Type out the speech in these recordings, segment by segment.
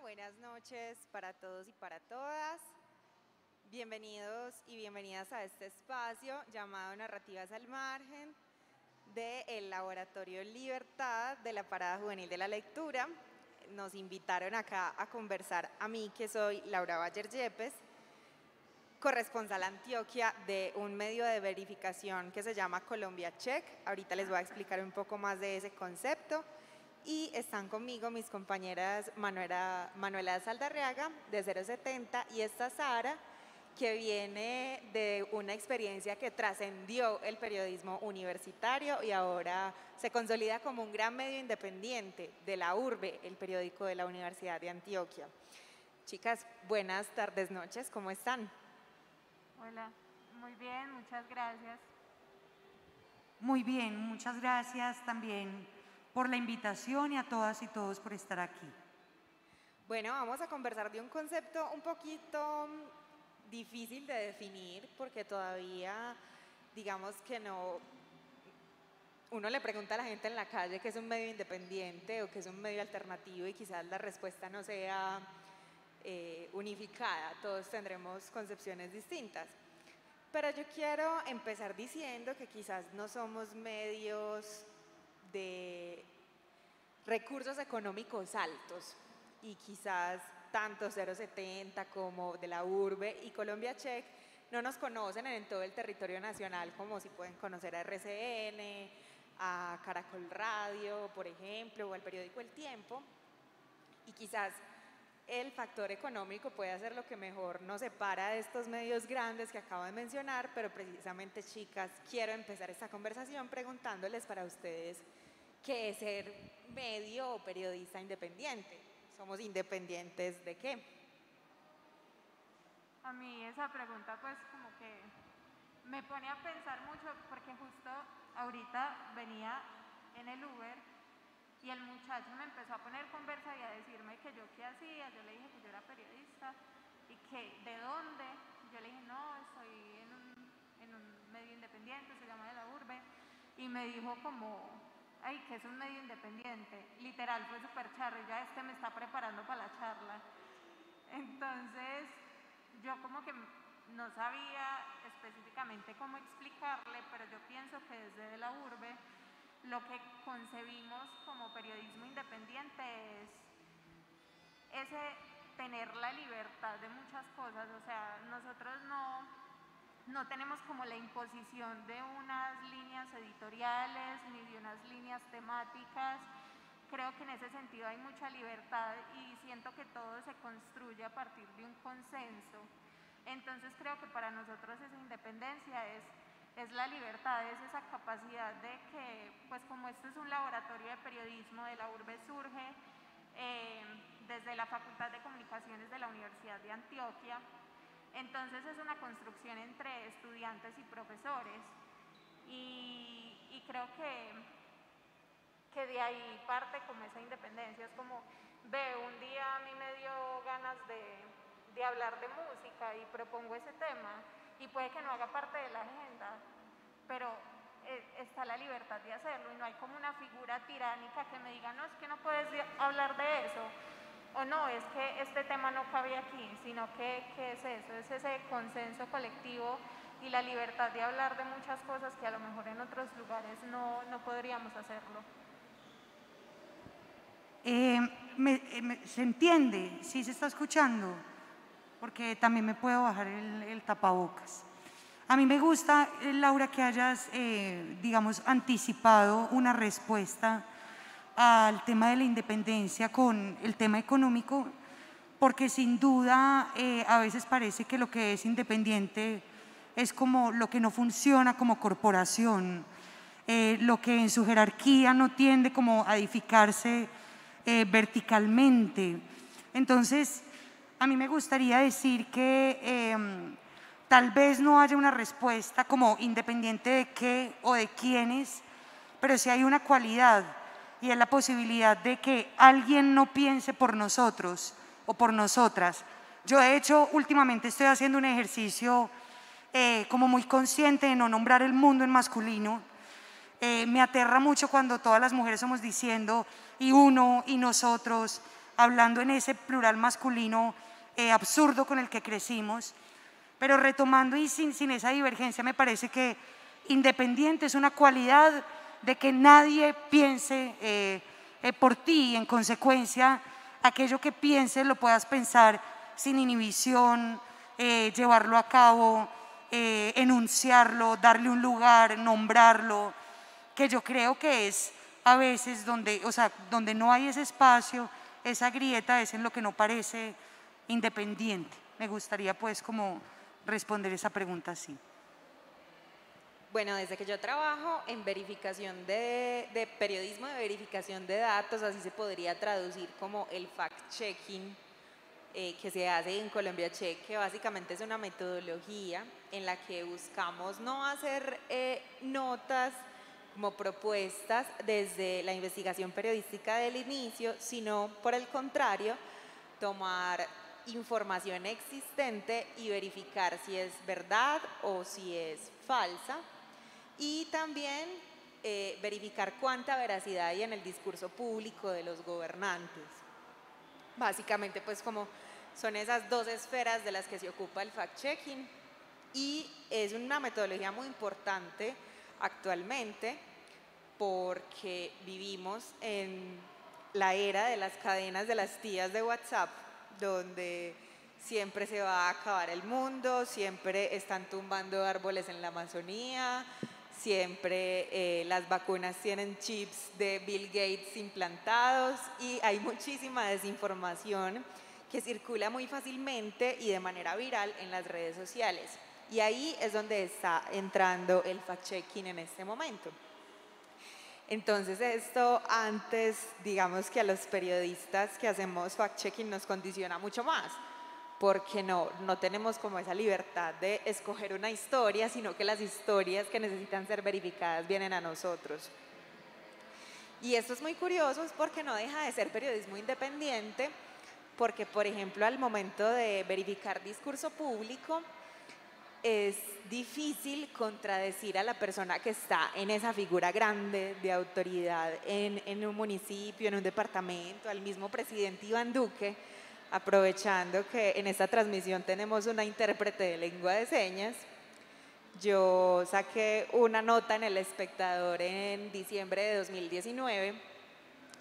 buenas noches para todos y para todas. Bienvenidos y bienvenidas a este espacio llamado Narrativas al Margen del Laboratorio Libertad de la Parada Juvenil de la Lectura. Nos invitaron acá a conversar a mí, que soy Laura Bayer Yepes, corresponsal Antioquia de un medio de verificación que se llama Colombia Check. Ahorita les voy a explicar un poco más de ese concepto. Y están conmigo mis compañeras Manuela Saldarriaga de 070 y esta Sara, que viene de una experiencia que trascendió el periodismo universitario y ahora se consolida como un gran medio independiente de la URBE, el periódico de la Universidad de Antioquia. Chicas, buenas tardes, noches, ¿cómo están? Hola, muy bien, muchas gracias. Muy bien, muchas gracias también por la invitación y a todas y todos por estar aquí. Bueno, vamos a conversar de un concepto un poquito difícil de definir porque todavía, digamos que no, uno le pregunta a la gente en la calle qué es un medio independiente o qué es un medio alternativo y quizás la respuesta no sea unificada, todos tendremos concepciones distintas. Pero yo quiero empezar diciendo que quizás no somos medios de recursos económicos altos y quizás tanto 070 como de la URBE y Colombia Check no nos conocen en todo el territorio nacional como si pueden conocer a RCN, a Caracol Radio, por ejemplo, o al periódico El Tiempo, y quizás el factor económico puede ser lo que mejor nos separa de estos medios grandes que acabo de mencionar, pero precisamente, chicas, quiero empezar esta conversación preguntándoles para ustedes qué es ser medio o periodista independiente. ¿Somos independientes de qué? A mí esa pregunta pues como que me pone a pensar mucho porque justo ahorita venía en el Uber y el muchacho me empezó a poner conversa y a decirme que yo qué hacía. Yo le dije que yo era periodista y que de dónde. Yo le dije no, estoy en un medio independiente, se llama de la URBE, y me dijo como, ay, que es un medio independiente. Literal, fue súper charro, ya me está preparando para la charla. Entonces, yo como que no sabía específicamente cómo explicarle, pero yo pienso que desde la URBE lo que concebimos como periodismo independiente es ese tener la libertad de muchas cosas. O sea, nosotros no tenemos como la imposición de unas líneas editoriales ni de unas líneas temáticas. Creo que en ese sentido hay mucha libertad y siento que todo se construye a partir de un consenso. Entonces creo que para nosotros esa independencia es la libertad, es esa capacidad de que, pues como esto es un laboratorio de periodismo de la URBE, surge desde la Facultad de Comunicaciones de la Universidad de Antioquia. Entonces es una construcción entre estudiantes y profesores y creo que de ahí parte como esa independencia. Es como, un día a mí me dio ganas de hablar de música y propongo ese tema y puede que no haga parte de la agenda, pero está la libertad de hacerlo y no hay como una figura tiránica que me diga no, es que no puedes hablar de eso, o no, es que este tema no cabe aquí, sino que es eso, es ese consenso colectivo y la libertad de hablar de muchas cosas que a lo mejor en otros lugares no podríamos hacerlo. ¿Se entiende? ¿Sí se está escuchando? Porque también me puedo bajar el tapabocas. A mí me gusta, Laura, que hayas, digamos, anticipado una respuesta al tema de la independencia con el tema económico, porque sin duda a veces parece que lo que es independiente es como lo que no funciona como corporación, lo que en su jerarquía no tiende como a edificarse verticalmente. Entonces, a mí me gustaría decir que tal vez no haya una respuesta como independiente de qué o de quiénes, pero sí hay una cualidad y es la posibilidad de que alguien no piense por nosotros o por nosotras. Yo de hecho últimamente estoy haciendo un ejercicio como muy consciente de no nombrar el mundo en masculino. Me aterra mucho cuando todas las mujeres somos diciendo y uno y nosotros. hablando en ese plural masculino absurdo con el que crecimos. Pero retomando y sin esa divergencia, me parece que independiente es una cualidad de que nadie piense por ti y en consecuencia aquello que pienses lo puedas pensar sin inhibición, llevarlo a cabo, enunciarlo, darle un lugar, nombrarlo, que yo creo que es a veces donde, o sea, donde no hay ese espacio, esa grieta es en lo que no parece independiente. Me gustaría pues como responder esa pregunta así. Bueno, desde que yo trabajo en verificación de periodismo de verificación de datos, así se podría traducir como el fact-checking que se hace en Colombia Check, que básicamente es una metodología en la que buscamos no hacer notas como propuestas desde la investigación periodística del inicio, sino por el contrario, tomar información existente y verificar si es verdad o si es falsa, y también verificar cuánta veracidad hay en el discurso público de los gobernantes. Básicamente, pues como son esas dos esferas de las que se ocupa el fact-checking, y es una metodología muy importante actualmente porque vivimos en la era de las cadenas de las tías de WhatsApp, donde siempre se va a acabar el mundo, siempre están tumbando árboles en la Amazonía, siempre las vacunas tienen chips de Bill Gates implantados y hay muchísima desinformación que circula muy fácilmente y de manera viral en las redes sociales. Y ahí es donde está entrando el fact-checking en este momento. Entonces esto antes, digamos que a los periodistas que hacemos fact-checking nos condiciona mucho más, porque no tenemos como esa libertad de escoger una historia, sino que las historias que necesitan ser verificadas vienen a nosotros. Y esto es muy curioso, es porque no deja de ser periodismo independiente, porque por ejemplo al momento de verificar discurso público, es difícil contradecir a la persona que está en esa figura grande de autoridad en un municipio, en un departamento, al mismo presidente Iván Duque, aprovechando que en esta transmisión tenemos una intérprete de lengua de señas. Yo saqué una nota en El Espectador en diciembre de 2019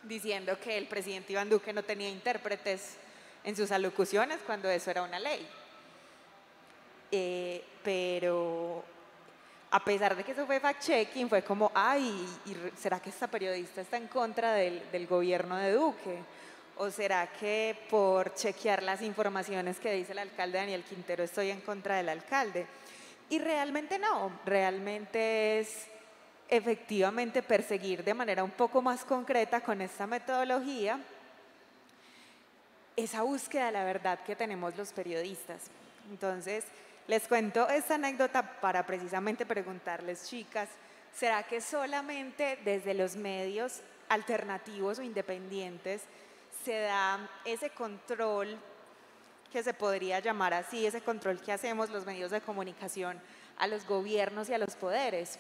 diciendo que el presidente Iván Duque no tenía intérpretes en sus alocuciones cuando eso era una ley. Pero a pesar de que eso fue fact-checking, fue como, ay, ¿será que esta periodista está en contra del gobierno de Duque? ¿O será que por chequear las informaciones que dice el alcalde Daniel Quintero estoy en contra del alcalde? Y realmente no, realmente es efectivamente perseguir de manera un poco más concreta con esta metodología esa búsqueda de la verdad que tenemos los periodistas. Entonces, les cuento esta anécdota para precisamente preguntarles, chicas, ¿será que solamente desde los medios alternativos o independientes se da ese control que se podría llamar así, ese control que hacemos los medios de comunicación a los gobiernos y a los poderes?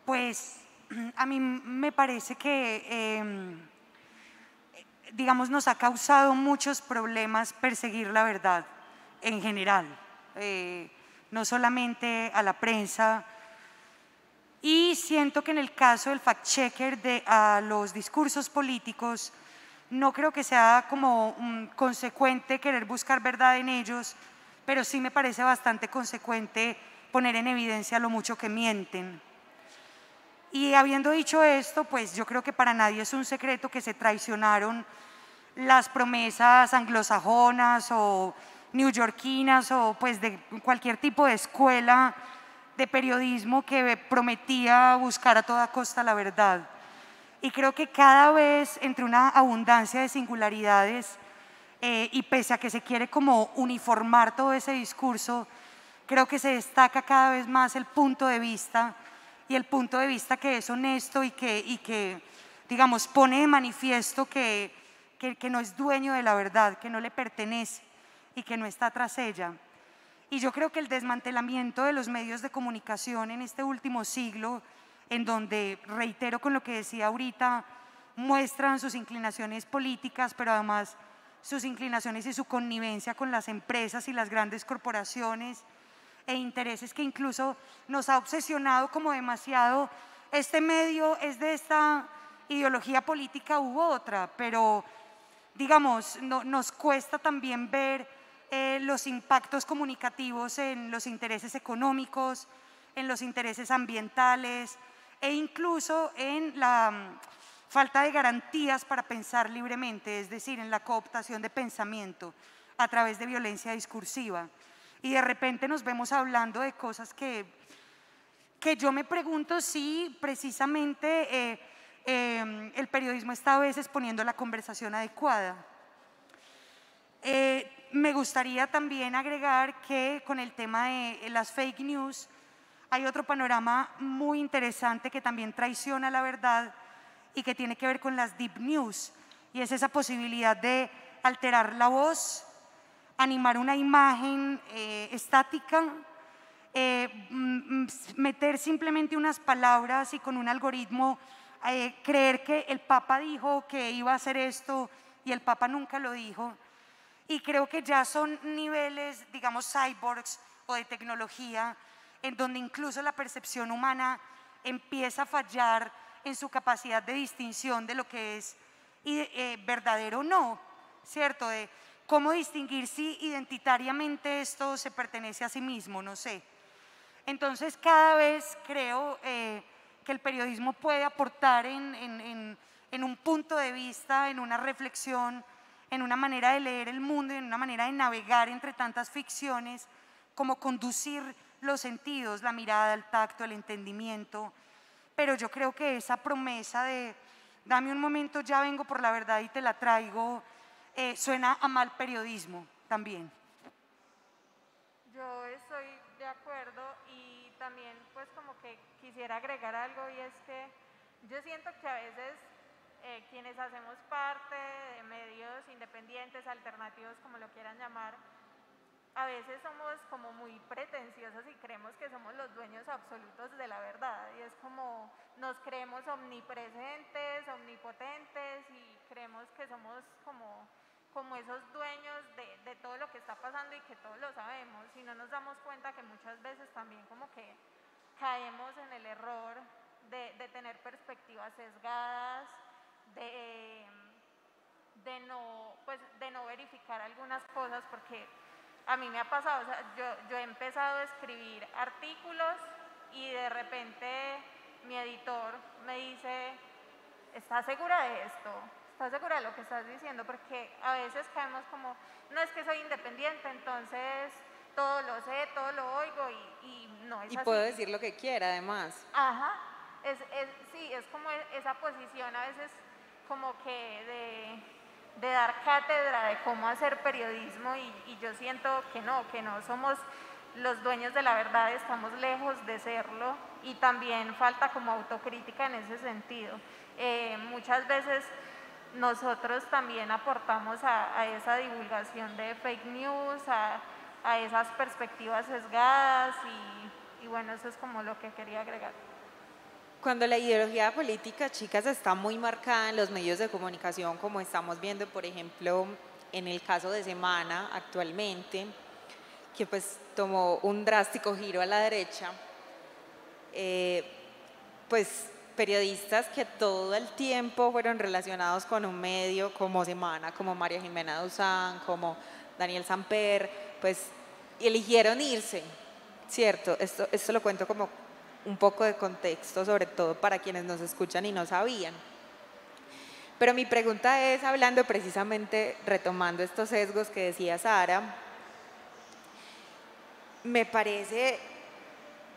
Pues a mí me parece que digamos, nos ha causado muchos problemas perseguir la verdad en general, no solamente a la prensa. Y siento que en el caso del fact-checker a los discursos políticos, no creo que sea como consecuente querer buscar verdad en ellos, pero sí me parece bastante consecuente poner en evidencia lo mucho que mienten. Y habiendo dicho esto, pues yo creo que para nadie es un secreto que se traicionaron las promesas anglosajonas o neoyorquinas o pues de cualquier tipo de escuela de periodismo que prometía buscar a toda costa la verdad. Y creo que cada vez entre una abundancia de singularidades y pese a que se quiere como uniformar todo ese discurso, creo que se destaca cada vez más el punto de vista, y el punto de vista que es honesto y que digamos, pone de manifiesto que no es dueño de la verdad, que no le pertenece y que no está tras ella. Y yo creo que el desmantelamiento de los medios de comunicación en este último siglo, en donde, reitero con lo que decía ahorita, muestran sus inclinaciones políticas, pero además sus inclinaciones y su connivencia con las empresas y las grandes corporaciones e intereses que incluso nos ha obsesionado como demasiado. Este medio es de esta ideología política u otra, pero digamos, nos cuesta también ver los impactos comunicativos en los intereses económicos, en los intereses ambientales e incluso en la falta de garantías para pensar libremente, es decir, en la cooptación de pensamiento a través de violencia discursiva. Y de repente nos vemos hablando de cosas que yo me pregunto si precisamente el periodismo está a veces poniendo la conversación adecuada. Me gustaría también agregar que con el tema de las fake news hay otro panorama muy interesante que también traiciona la verdad y que tiene que ver con las deep news, y es esa posibilidad de alterar la voz, animar una imagen estática, meter simplemente unas palabras y con un algoritmo creer que el Papa dijo que iba a hacer esto y el Papa nunca lo dijo. Y creo que ya son niveles, digamos, cyborgs o de tecnología, en donde incluso la percepción humana empieza a fallar en su capacidad de distinción de lo que es verdadero o no, ¿cierto? De cómo distinguir si identitariamente esto se pertenece a sí mismo, no sé. Entonces, cada vez creo que el periodismo puede aportar en un punto de vista, en una reflexión, en una manera de leer el mundo y en una manera de navegar entre tantas ficciones, como conducir los sentidos, la mirada, el tacto, el entendimiento. Pero yo creo que esa promesa de dame un momento, ya vengo por la verdad y te la traigo, suena a mal periodismo también. Yo estoy de acuerdo y también pues como que quisiera agregar algo, y es que yo siento que a veces quienes hacemos parte de medios independientes, alternativos, como lo quieran llamar, a veces somos como muy pretenciosos y creemos que somos los dueños absolutos de la verdad, y es como nos creemos omnipresentes, omnipotentes, y creemos que somos como esos dueños de todo lo que está pasando y que todos lo sabemos, y no nos damos cuenta que muchas veces también como que caemos en el error de tener perspectivas sesgadas, de no verificar algunas cosas, porque a mí me ha pasado, o sea, yo he empezado a escribir artículos y de repente mi editor me dice, ¿estás segura de esto? ¿Estás segura de lo que estás diciendo? Porque a veces caemos como, no, es que soy independiente, entonces todo lo sé, todo lo oigo, y no es así. Y puedo decir lo que quiera, además. Ajá, sí, es como esa posición a veces como que de dar cátedra de cómo hacer periodismo, y yo siento que no somos los dueños de la verdad, estamos lejos de serlo, y también falta como autocrítica en ese sentido. Muchas veces nosotros también aportamos a esa divulgación de fake news, a esas perspectivas sesgadas, y bueno, eso es como lo que quería agregar. Cuando la ideología política, chicas, está muy marcada en los medios de comunicación, como estamos viendo, por ejemplo, en el caso de Semana actualmente, que pues tomó un drástico giro a la derecha, pues periodistas que todo el tiempo fueron relacionados con un medio como Semana, como María Jimena Duzán, como Daniel Samper, pues eligieron irse, ¿cierto? Esto lo cuento como un poco de contexto, sobre todo para quienes nos escuchan y no sabían. Pero mi pregunta es, hablando precisamente, retomando estos sesgos que decía Sara, me parece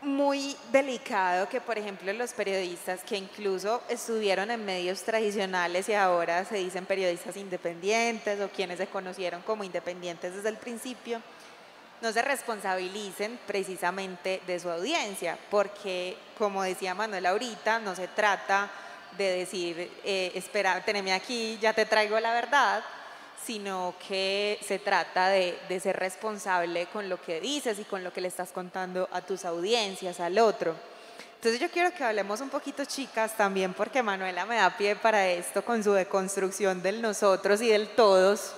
muy delicado que, por ejemplo, los periodistas que incluso estuvieron en medios tradicionales y ahora se dicen periodistas independientes, o quienes se conocieron como independientes desde el principio, no se responsabilicen precisamente de su audiencia, porque, como decía Manuel ahorita, no se trata de decir, espera, teneme aquí, ya te traigo la verdad, sino que se trata de ser responsable con lo que dices y con lo que le estás contando a tus audiencias, al otro. Entonces yo quiero que hablemos un poquito, chicas, también porque Manuela me da pie para esto con su deconstrucción del nosotros y del todos,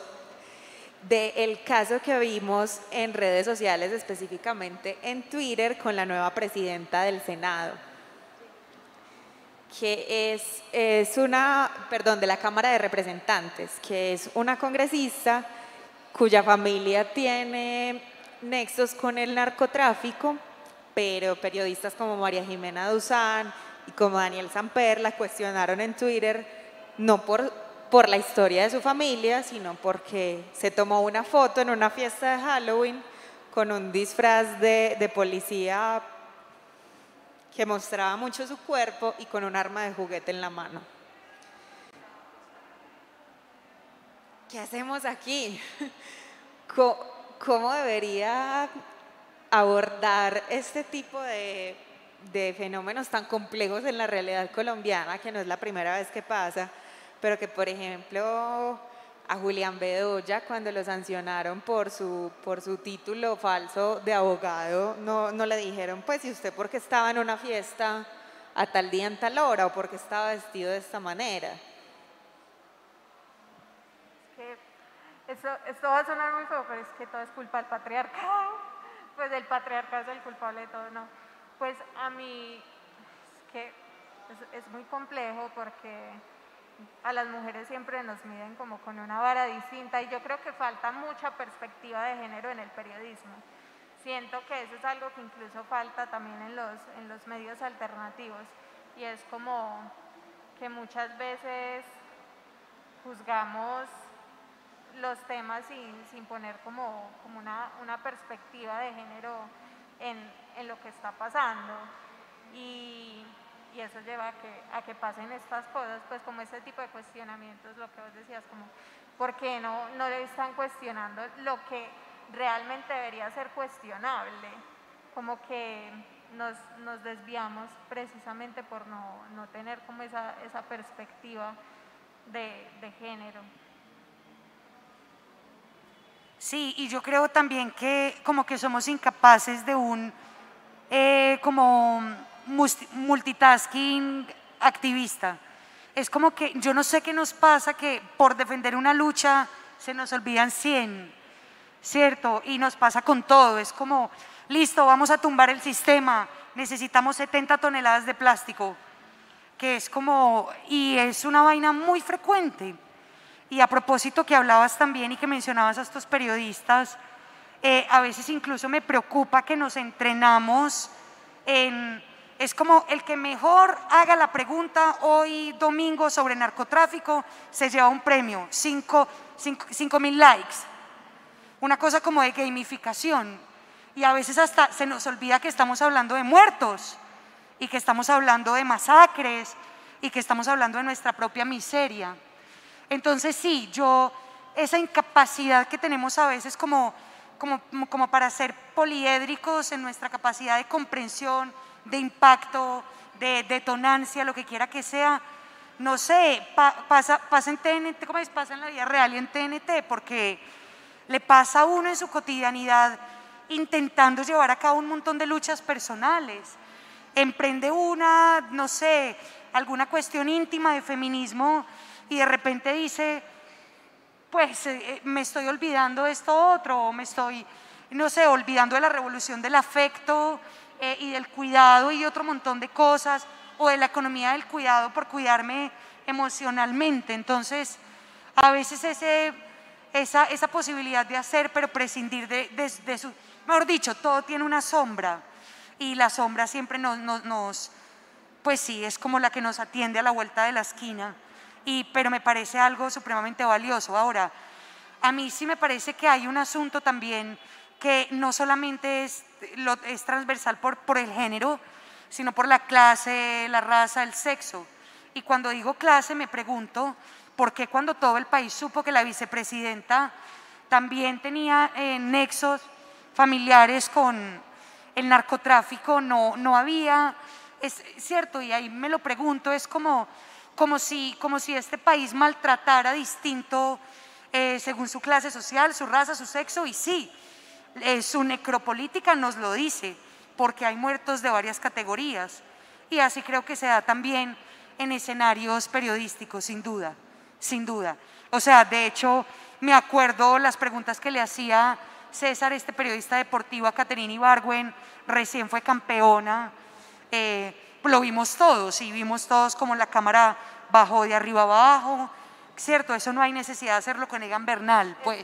del caso que vimos en redes sociales, específicamente en Twitter, con la nueva presidenta del Senado, que es una, perdón, de la Cámara de Representantes, que es una congresista cuya familia tiene nexos con el narcotráfico, pero periodistas como María Jimena Duzán y como Daniel Samper la cuestionaron en Twitter, no por la historia de su familia, sino porque se tomó una foto en una fiesta de Halloween con un disfraz de policía que mostraba mucho su cuerpo y con un arma de juguete en la mano. ¿Qué hacemos aquí? ¿Cómo debería abordar este tipo de fenómenos tan complejos en la realidad colombiana, que no es la primera vez que pasa, pero que, por ejemplo, a Julián Bedoya, cuando lo sancionaron por su título falso de abogado, no le dijeron, pues, ¿y usted por qué estaba en una fiesta a tal día en tal hora, o por qué estaba vestido de esta manera? Esto va a sonar muy feo, pero es que todo es culpa del patriarcado. Pues el patriarcado es el culpable de todo, ¿no? Pues a mí es que es muy complejo porque a las mujeres siempre nos miden como con una vara distinta y yo creo que falta mucha perspectiva de género en el periodismo. Siento que eso es algo que incluso falta también en los medios alternativos y es como que muchas veces juzgamos los temas sin poner como una perspectiva de género en lo que está pasando y eso lleva a que pasen estas cosas, pues como este tipo de cuestionamientos, lo que vos decías, como ¿por qué no le están cuestionando lo que realmente debería ser cuestionable? Como que nos desviamos precisamente por no tener como esa perspectiva de género. Sí, y yo creo también que como que somos incapaces de un como multitasking activista. Es como que yo no sé qué nos pasa, que por defender una lucha se nos olvidan 100, ¿cierto? Y nos pasa con todo, es como, listo, vamos a tumbar el sistema, necesitamos 70 toneladas de plástico, que es como, y es una vaina muy frecuente. Y a propósito que hablabas también y que mencionabas a estos periodistas, a veces incluso me preocupa que nos entrenamos es como el que mejor haga la pregunta hoy domingo sobre narcotráfico se lleva un premio, 5.000 likes, una cosa como de gamificación. Y a veces hasta se nos olvida que estamos hablando de muertos y que estamos hablando de masacres y que estamos hablando de nuestra propia miseria. Entonces sí, esa incapacidad que tenemos a veces como para ser poliédricos en nuestra capacidad de comprensión, de impacto, de detonancia, lo que quiera que sea, no sé, pasa en TNT, como pasa en la vida real y en TNT, porque le pasa a uno en su cotidianidad intentando llevar a cabo un montón de luchas personales. Emprende no sé, alguna cuestión íntima de feminismo y de repente dice, pues me estoy olvidando de esto otro, o me estoy, no sé, olvidando de la revolución del afecto y del cuidado y otro montón de cosas, o de la economía del cuidado por cuidarme emocionalmente. Entonces, a veces esa posibilidad de hacer, pero prescindir de su, mejor dicho, todo tiene una sombra, y la sombra siempre pues sí, es como la que nos atiende a la vuelta de la esquina. Pero me parece algo supremamente valioso. Ahora, a mí sí me parece que hay un asunto también que no solamente es transversal por el género, sino por la clase, la raza, el sexo. Y cuando digo clase me pregunto, ¿por qué cuando todo el país supo que la vicepresidenta también tenía nexos familiares con el narcotráfico, no había? Es cierto, y ahí me lo pregunto, es como si este país maltratara distinto según su clase social, su raza, su sexo, y sí, su necropolítica nos lo dice, porque hay muertos de varias categorías, y así creo que se da también en escenarios periodísticos, sin duda, sin duda. O sea, de hecho, me acuerdo las preguntas que le hacía César, este periodista deportivo, a Caterina Ibargüen, recién fue campeona, lo vimos todos y vimos todos como la cámara bajó de arriba abajo, ¿cierto? Eso no hay necesidad de hacerlo con Egan Bernal, pues.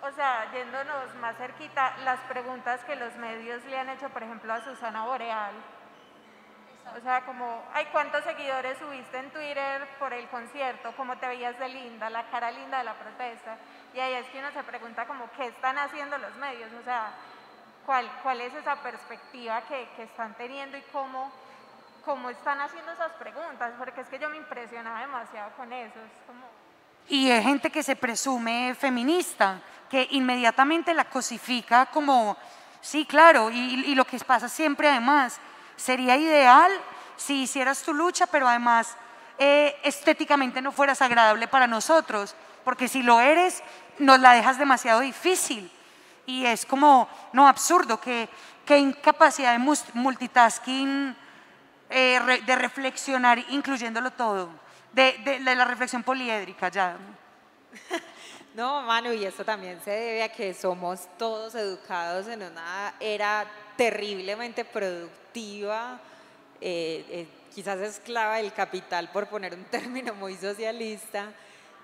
O sea, yéndonos más cerquita, las preguntas que los medios le han hecho, por ejemplo, a Susana Boreal. O sea, como, ay, ¿cuántos seguidores subiste en Twitter por el concierto? ¿Cómo te veías de linda? La cara linda de la protesta. Y ahí es que uno se pregunta como, ¿qué están haciendo los medios? O sea, ¿cuál es esa perspectiva que están teniendo y cómo están haciendo esas preguntas? Porque es que yo me impresionaba demasiado con eso. Es como... Y hay gente que se presume feminista, que inmediatamente la cosifica como, sí, claro, y lo que pasa siempre además, sería ideal si hicieras tu lucha, pero además estéticamente no fueras agradable para nosotros, porque si lo eres, nos la dejas demasiado difícil. Y es como, no, absurdo, que incapacidad de multitasking, de reflexionar, incluyéndolo todo, de la reflexión poliédrica ya. No, Manu, y esto también se debe a que somos todos educados en una era terriblemente productiva, quizás esclava del capital, por poner un término muy socialista,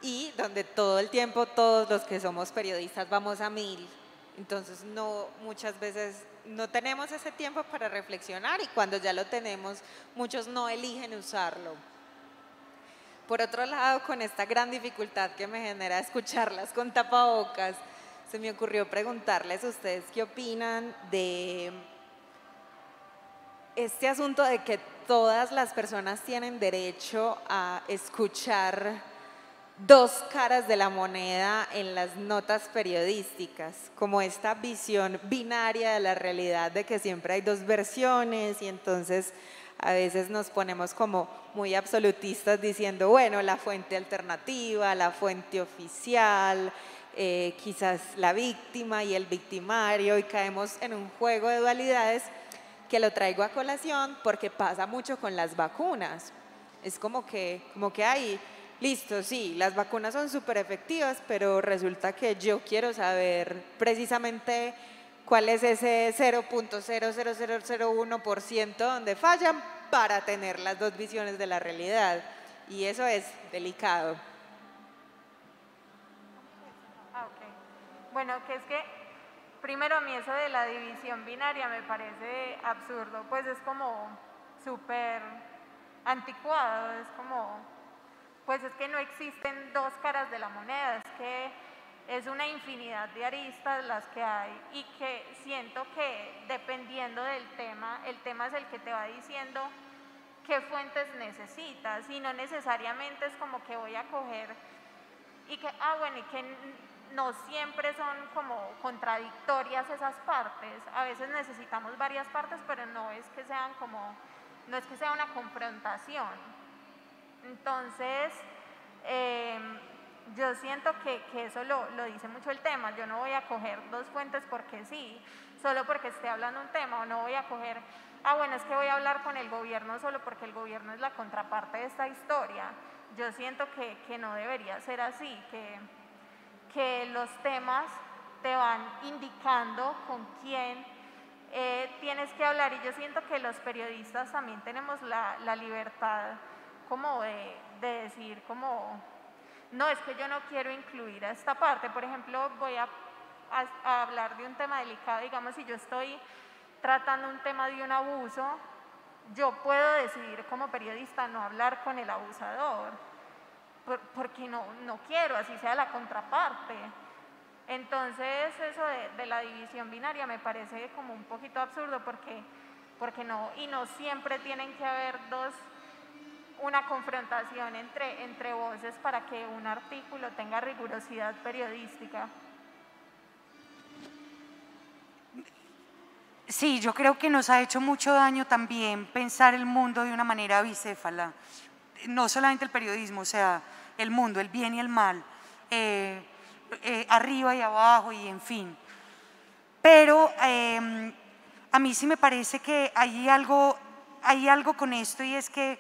y donde todo el tiempo todos los que somos periodistas vamos a 1000. Entonces, muchas veces no tenemos ese tiempo para reflexionar y cuando ya lo tenemos, muchos no eligen usarlo. Por otro lado, con esta gran dificultad que me genera escucharlas con tapabocas, se me ocurrió preguntarles a ustedes qué opinan de este asunto de que todas las personas tienen derecho a escuchar dos caras de la moneda en las notas periodísticas, como esta visión binaria de la realidad de que siempre hay dos versiones y entonces a veces nos ponemos como muy absolutistas diciendo, bueno, la fuente alternativa, la fuente oficial, quizás la víctima y el victimario, y caemos en un juego de dualidades que lo traigo a colación porque pasa mucho con las vacunas. Es como que hay, listo, sí, las vacunas son súper efectivas, pero resulta que yo quiero saber precisamente cuál es ese 0.00001% donde fallan para tener las dos visiones de la realidad. Y eso es delicado. Bueno, que es que primero a mí eso de la división binaria me parece absurdo, pues es como súper anticuado, es como, pues es que no existen dos caras de la moneda, es que es una infinidad de aristas las que hay y que siento que dependiendo del tema, el tema es el que te va diciendo qué fuentes necesitas y no necesariamente es como que voy a coger y que, bueno, y que no siempre son como contradictorias esas partes, a veces necesitamos varias partes, pero no es que sean como, no es que sea una confrontación. Entonces, yo siento que eso lo dice mucho el tema. Yo no voy a coger dos fuentes porque sí, solo porque esté hablando un tema, o no voy a coger, bueno, es que voy a hablar con el gobierno solo porque el gobierno es la contraparte de esta historia. Yo siento que no debería ser así, que los temas te van indicando con quién tienes que hablar, y yo siento que los periodistas también tenemos la libertad como de decir como, no, es que yo no quiero incluir a esta parte. Por ejemplo, voy a hablar de un tema delicado, digamos, si yo estoy tratando un tema de un abuso, yo puedo decidir como periodista no hablar con el abusador, porque no quiero, así sea la contraparte. Entonces eso de la división binaria me parece como un poquito absurdo porque no siempre tienen que haber una confrontación entre voces para que un artículo tenga rigurosidad periodística. Sí, yo creo que nos ha hecho mucho daño también pensar el mundo de una manera bicéfala, no solamente el periodismo, o sea, el mundo, el bien y el mal, arriba y abajo y en fin. Pero a mí sí me parece que hay algo hay algo con esto y es que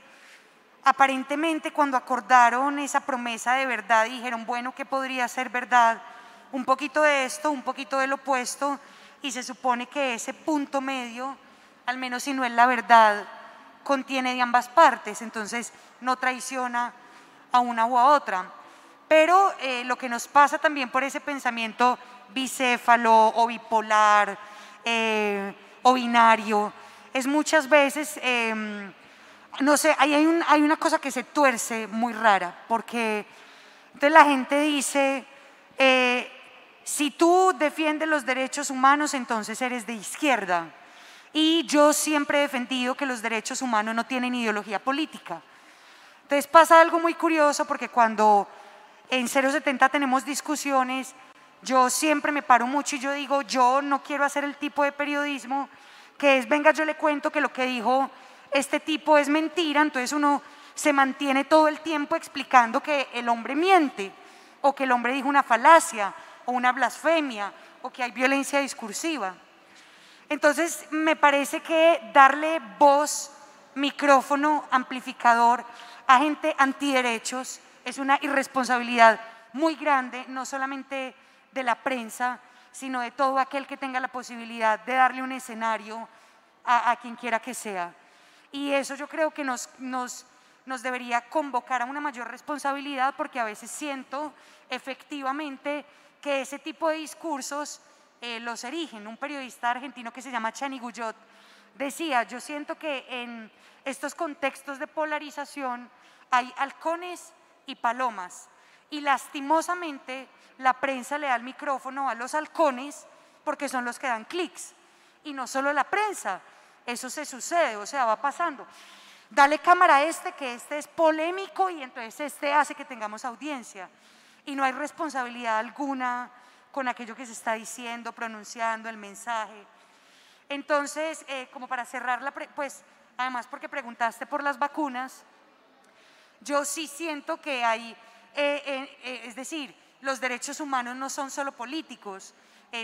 aparentemente cuando acordaron esa promesa de verdad y dijeron, bueno, ¿qué podría ser verdad? Un poquito de esto, un poquito del opuesto, y se supone que ese punto medio, al menos si no es la verdad, contiene de ambas partes, entonces no traiciona a una u a otra. Pero lo que nos pasa también por ese pensamiento bicéfalo o bipolar o binario es muchas veces, no sé, hay una cosa que se tuerce muy rara, porque entonces la gente dice, si tú defiendes los derechos humanos, entonces eres de izquierda. Y yo siempre he defendido que los derechos humanos no tienen ideología política. Entonces pasa algo muy curioso porque cuando en 070 tenemos discusiones, yo siempre me paro mucho y yo digo, yo no quiero hacer el tipo de periodismo que es, venga, yo le cuento que lo que dijo este tipo es mentira, entonces uno se mantiene todo el tiempo explicando que el hombre miente, o que el hombre dijo una falacia, o una blasfemia, o que hay violencia discursiva. Entonces me parece que darle voz, micrófono, amplificador a gente antiderechos es una irresponsabilidad muy grande, no solamente de la prensa, sino de todo aquel que tenga la posibilidad de darle un escenario a quien quiera que sea. Y eso yo creo que nos debería convocar a una mayor responsabilidad, porque a veces siento efectivamente que ese tipo de discursos los erigen. Un periodista argentino que se llama Chani Guyot decía, yo siento que en estos contextos de polarización hay halcones y palomas, y lastimosamente la prensa le da el micrófono a los halcones porque son los que dan clics, y no solo la prensa, eso se sucede, o sea, va pasando. Dale cámara a este, que este es polémico y entonces este hace que tengamos audiencia, y no hay responsabilidad alguna con aquello que se está diciendo, pronunciando, el mensaje. Entonces, como para cerrar, pues además porque preguntaste por las vacunas, yo sí siento que hay, es decir, los derechos humanos no son solo políticos,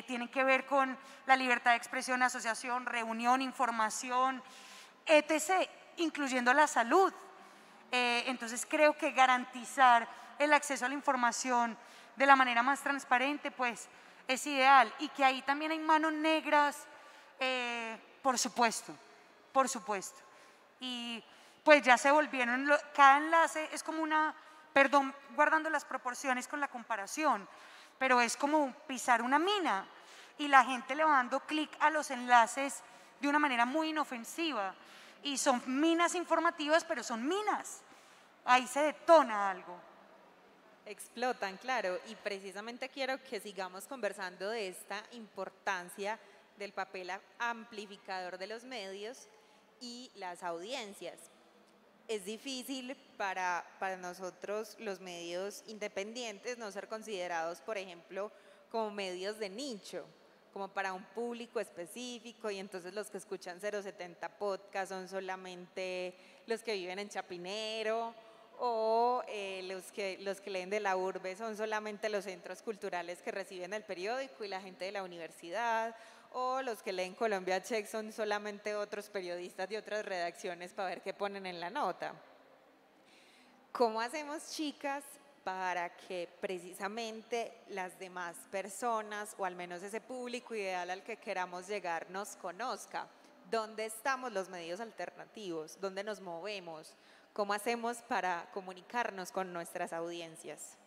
tienen que ver con la libertad de expresión, asociación, reunión, información, etc., incluyendo la salud. Entonces creo que garantizar el acceso a la información de la manera más transparente, pues es ideal, y que ahí también hay manos negras, por supuesto, y pues ya se volvieron, cada enlace es como una, perdón, guardando las proporciones con la comparación, pero es como pisar una mina y la gente le va dando clic a los enlaces de una manera muy inofensiva, y son minas informativas, pero son minas, ahí se detona algo. Explotan, claro, y precisamente quiero que sigamos conversando de esta importancia del papel amplificador de los medios y las audiencias. Es difícil para nosotros, los medios independientes, no ser considerados, por ejemplo, como medios de nicho, como para un público específico, y entonces los que escuchan 070 Podcast son solamente los que viven en Chapinero, o los que leen de la urbe son solamente los centros culturales que reciben el periódico y la gente de la universidad, o los que leen Colombia Check son solamente otros periodistas de otras redacciones para ver qué ponen en la nota. ¿Cómo hacemos, chicas, para que precisamente las demás personas, o al menos ese público ideal al que queramos llegar, nos conozca? ¿Dónde estamos los medios alternativos? ¿Dónde nos movemos? ¿Cómo hacemos para comunicarnos con nuestras audiencias?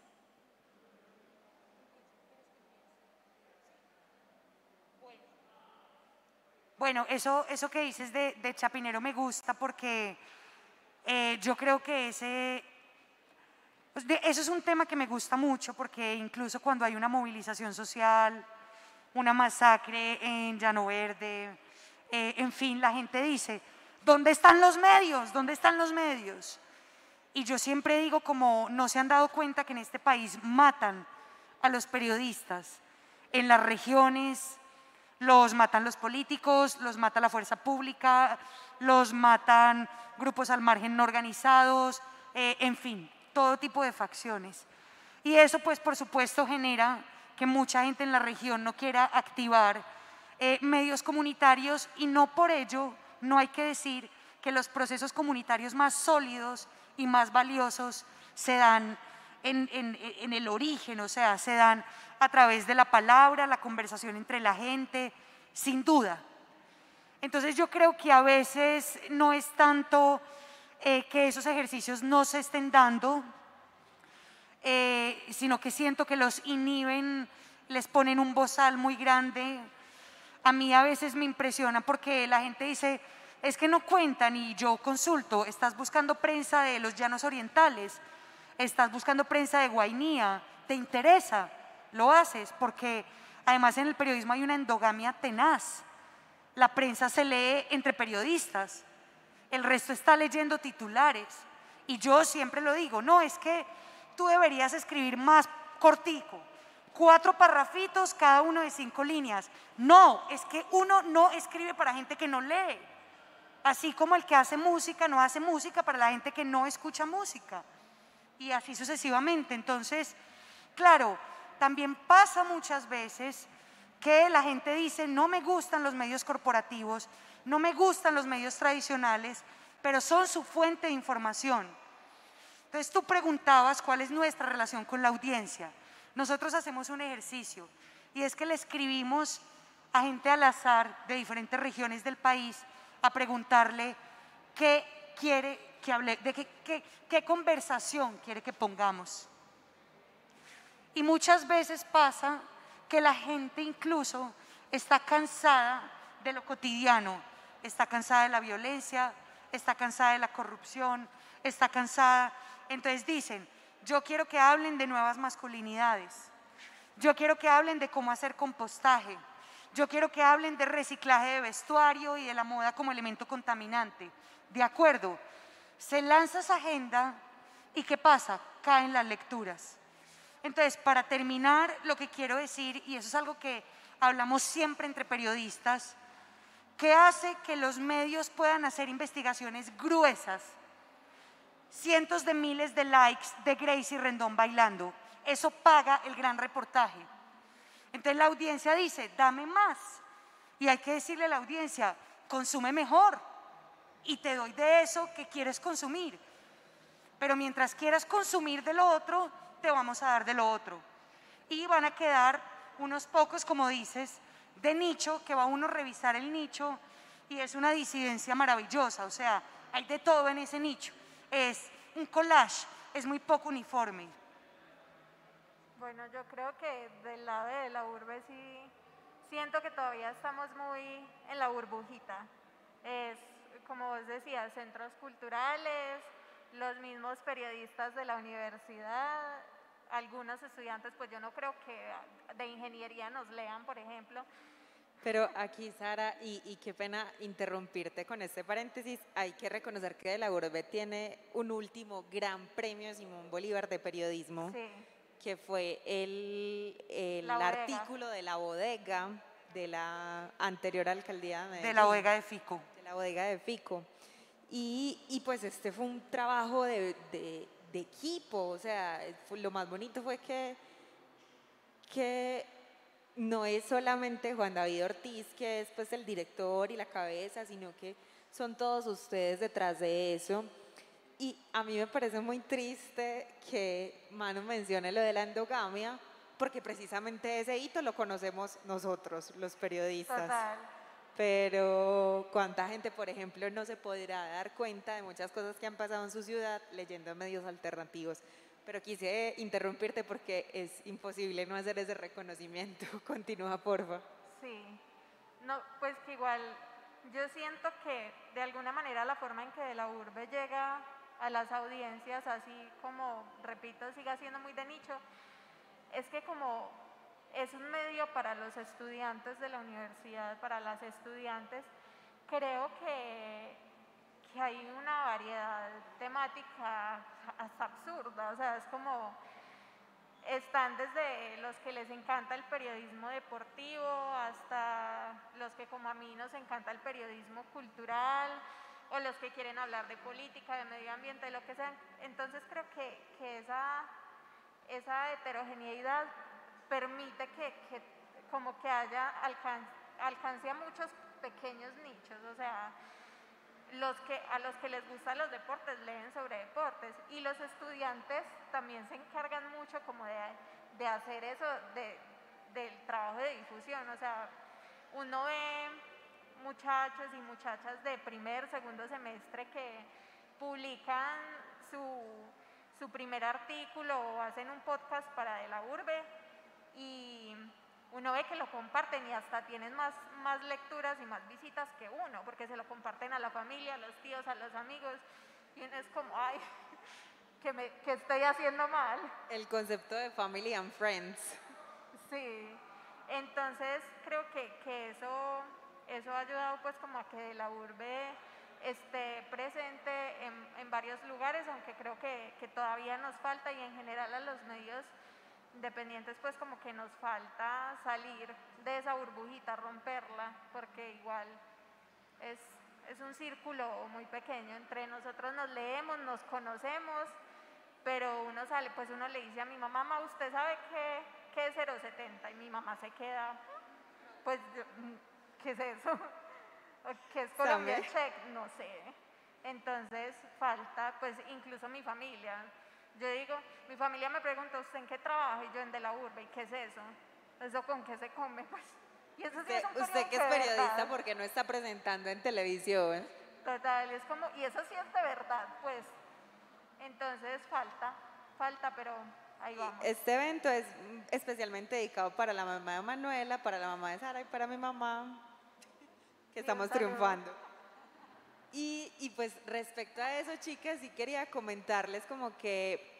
Bueno, eso que dices de Chapinero me gusta, porque yo creo que eso es un tema que me gusta mucho, porque incluso cuando hay una movilización social, una masacre en Llano Verde, en fin, la gente dice, ¿dónde están los medios? ¿Dónde están los medios? Y yo siempre digo, como no se han dado cuenta que en este país matan a los periodistas, en las regiones los matan los políticos, los mata la fuerza pública, los matan grupos al margen no organizados, en fin, todo tipo de facciones. Y eso pues por supuesto genera que mucha gente en la región no quiera activar medios comunitarios, y no por ello no hay que decir que los procesos comunitarios más sólidos y más valiosos se dan en el origen, o sea, se dan a través de la palabra, la conversación entre la gente, sin duda. Entonces yo creo que a veces no es tanto que esos ejercicios no se estén dando, sino que siento que los inhiben, les ponen un bozal muy grande. A mí a veces me impresiona porque la gente dice, es que no cuentan, y yo consulto, estás buscando prensa de los Llanos Orientales, estás buscando prensa de Guainía, ¿te interesa? Lo haces, porque además en el periodismo hay una endogamia tenaz. La prensa se lee entre periodistas, el resto está leyendo titulares, y yo siempre lo digo, no, es que tú deberías escribir más cortico, 4 parrafitos, cada uno de 5 líneas. No, es que uno no escribe para gente que no lee, así como el que hace música no hace música para la gente que no escucha música, y así sucesivamente. Entonces, claro, también pasa muchas veces que la gente dice, no me gustan los medios corporativos, no me gustan los medios tradicionales, pero son su fuente de información. Entonces tú preguntabas cuál es nuestra relación con la audiencia. Nosotros hacemos un ejercicio, y es que le escribimos a gente al azar de diferentes regiones del país a preguntarle qué quiere que hable, qué conversación quiere que pongamos. Y muchas veces pasa que la gente incluso está cansada de lo cotidiano, está cansada de la violencia, está cansada de la corrupción, está cansada. Entonces dicen, yo quiero que hablen de nuevas masculinidades, yo quiero que hablen de cómo hacer compostaje, yo quiero que hablen de reciclaje de vestuario y de la moda como elemento contaminante. De acuerdo, se lanza esa agenda y ¿qué pasa? Caen las lecturas. Entonces, para terminar, lo que quiero decir, y eso es algo que hablamos siempre entre periodistas, que hace que los medios puedan hacer investigaciones gruesas, cientos de miles de likes de Gracie Rendón bailando, eso paga el gran reportaje. Entonces la audiencia dice, dame más, y hay que decirle a la audiencia, consume mejor, y te doy de eso que quieres consumir, pero mientras quieras consumir de lo otro, te vamos a dar de lo otro. Y van a quedar unos pocos, como dices, de nicho, que va uno a revisar el nicho, y es una disidencia maravillosa, o sea, hay de todo en ese nicho. Es un collage, es muy poco uniforme. Bueno, yo creo que del lado de la urbe sí siento que todavía estamos muy en la burbujita. Es, como vos decías, centros culturales, los mismos periodistas de la universidad, algunos estudiantes, pues yo no creo que de ingeniería nos lean, por ejemplo. Pero aquí, Sara, y qué pena interrumpirte con este paréntesis, hay que reconocer que de la urbe tiene un último gran premio Simón Bolívar de periodismo, Sí. que fue el artículo de la bodega de la anterior alcaldía de Medellín. De la bodega de Fico. De la bodega de Fico. Y pues este fue un trabajo de equipo, o sea, lo más bonito fue que no es solamente Juan David Ortiz, que es pues el director y la cabeza, sino que son todos ustedes detrás de eso. Y a mí me parece muy triste que Manu mencione lo de la endogamia, porque precisamente ese hito lo conocemos nosotros, los periodistas. Total. Pero cuánta gente, por ejemplo, no se podrá dar cuenta de muchas cosas que han pasado en su ciudad leyendo medios alternativos. Pero quise interrumpirte porque es imposible no hacer ese reconocimiento. Continúa, porfa. Sí, no, pues que igual yo siento que de alguna manera la forma en que de la urbe llega a las audiencias, así como, repito, siga siendo muy de nicho, es que como es un medio para los estudiantes de la universidad, para las estudiantes, creo que hay una variedad temática hasta absurda, o sea, es como, están desde los que les encanta el periodismo deportivo hasta los que como a mí nos encanta el periodismo cultural, o los que quieren hablar de política, de medio ambiente, de lo que sea. Entonces creo que esa heterogeneidad permite que como que haya alcance a muchos pequeños nichos, o sea, a los que les gustan los deportes leen sobre deportes, y los estudiantes también se encargan mucho como de hacer eso, del trabajo de difusión. O sea, uno ve muchachos y muchachas de primer, segundo semestre que publican su primer artículo o hacen un podcast para De la Urbe, y uno ve que lo comparten y hasta tienen más lecturas y más visitas que uno, porque se lo comparten a la familia, a los tíos, a los amigos, y uno es como, ay, que estoy haciendo mal. El concepto de family and friends. Sí, entonces creo que eso ha ayudado pues como a que De la Urbe esté presente en varios lugares, aunque creo que todavía nos falta, y en general a los medios independientes pues como que nos falta salir de esa burbujita, romperla, porque igual es un círculo muy pequeño. Entre nosotros nos leemos, nos conocemos, pero uno sale, pues uno le dice a mi mamá, mamá, ¿usted sabe qué es 070? Y mi mamá se queda, pues, ¿qué es eso? ¿Qué es Colombia Check? No sé. Entonces falta, pues incluso mi familia. Yo digo, mi familia me pregunta, ¿usted en qué trabaja? Y yo, en De la Urbe. ¿Y qué es eso? ¿Eso con qué se come? Pues, y eso sí es un usted que es periodista, ¿por qué no está presentando en televisión? Total, es como, y eso sí es de verdad, pues. Entonces falta, pero ahí vamos. Este evento es especialmente dedicado para la mamá de Manuela, para la mamá de Sara y para mi mamá, que estamos triunfando. Y pues respecto a eso, chicas, sí quería comentarles como que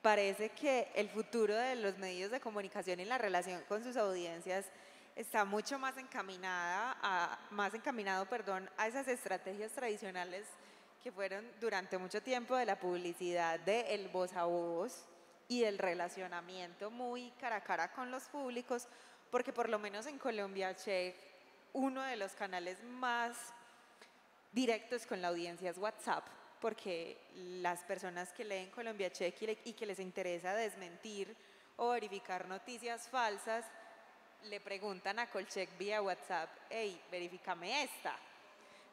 parece que el futuro de los medios de comunicación y la relación con sus audiencias está mucho más encaminado, a esas estrategias tradicionales que fueron durante mucho tiempo de la publicidad, del voz a voz y del relacionamiento muy cara a cara con los públicos, porque por lo menos en Colombia Check, uno de los canales más directos con la audiencia es WhatsApp, porque las personas que leen Colombia Check y que les interesa desmentir o verificar noticias falsas, le preguntan a Colcheck vía WhatsApp, hey, verifícame esta.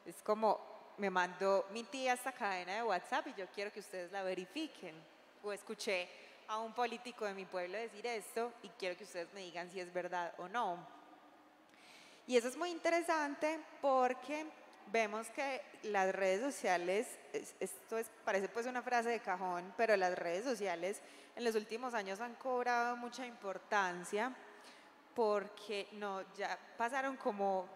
Es como, me mandó mi tía esta cadena de WhatsApp y yo quiero que ustedes la verifiquen. O escuché a un político de mi pueblo decir esto y quiero que ustedes me digan si es verdad o no. Y eso es muy interesante porque vemos que las redes sociales, parece pues una frase de cajón, pero las redes sociales en los últimos años han cobrado mucha importancia porque ya pasaron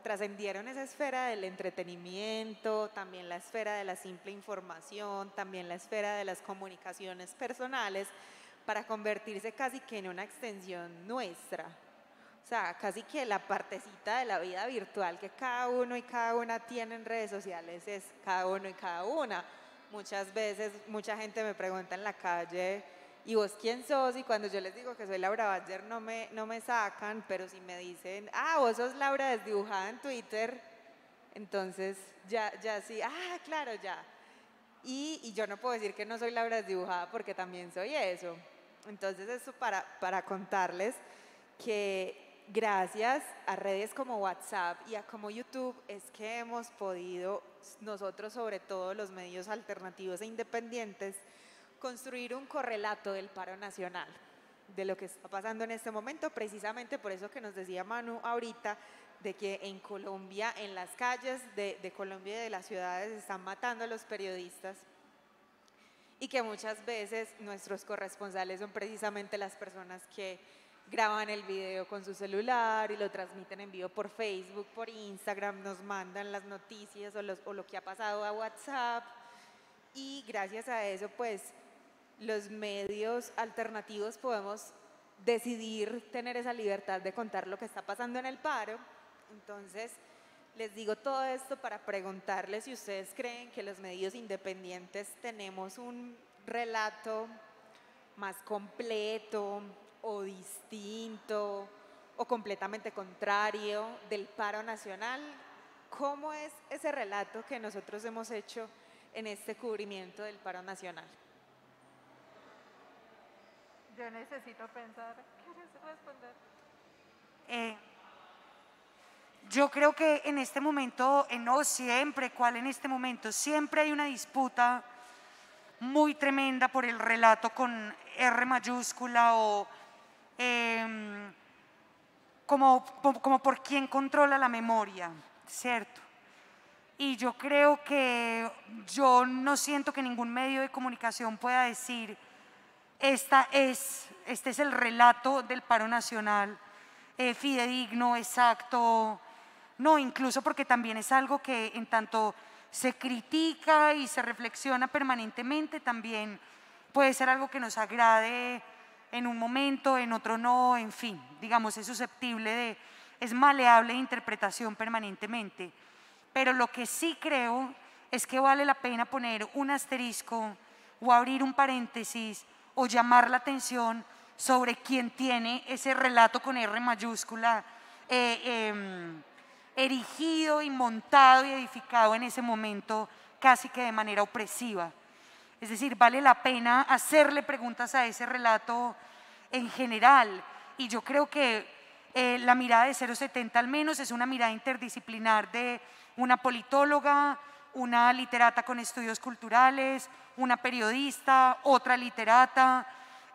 trascendieron esa esfera del entretenimiento, también la esfera de la simple información, también la esfera de las comunicaciones personales, para convertirse casi que en una extensión nuestra. O sea, casi que la partecita de la vida virtual que cada uno y cada una tiene en redes sociales es cada uno y cada una. Muchas veces, mucha gente me pregunta en la calle, ¿y vos quién sos? Y cuando yo les digo que soy Laura Batller no me sacan, pero si me dicen, vos sos Laura desdibujada en Twitter, entonces ya sí, claro, ya. Y yo no puedo decir que no soy Laura desdibujada porque también soy eso. Entonces eso para contarles que gracias a redes como WhatsApp y a como YouTube es que hemos podido, nosotros sobre todo los medios alternativos e independientes, construir un correlato del paro nacional, de lo que está pasando en este momento, precisamente por eso que nos decía Manu ahorita, de que en Colombia, en las calles de Colombia y de las ciudades están matando a los periodistas y que muchas veces nuestros corresponsales son precisamente las personas que graban el video con su celular y lo transmiten en vivo por Facebook, por Instagram, nos mandan las noticias o lo que ha pasado a WhatsApp, y gracias a eso pues los medios alternativos podemos decidir tener esa libertad de contar lo que está pasando en el paro. Entonces les digo todo esto para preguntarles si ustedes creen que los medios independientes tenemos un relato más completo o distinto o completamente contrario del paro nacional. ¿Cómo es ese relato que nosotros hemos hecho en este cubrimiento del paro nacional? Yo necesito pensar. ¿Quieres responder? Yo creo que en este momento, no siempre, ¿cuál en este momento? Siempre hay una disputa muy tremenda por el relato con R mayúscula o como por quién controla la memoria, ¿cierto? Y yo creo que yo no siento que ningún medio de comunicación pueda decir este es el relato del paro nacional, fidedigno, exacto. No, incluso porque también es algo que en tanto se critica y se reflexiona permanentemente, también puede ser algo que nos agrade en un momento, en otro no, en fin, digamos, es susceptible es maleable de interpretación permanentemente. Pero lo que sí creo es que vale la pena poner un asterisco o abrir un paréntesis o llamar la atención sobre quién tiene ese relato con R mayúscula erigido y montado y edificado en ese momento casi que de manera opresiva. Es decir, vale la pena hacerle preguntas a ese relato en general, y yo creo que la mirada de 070 al menos es una mirada interdisciplinar de una politóloga, una literata con estudios culturales, una periodista, otra literata,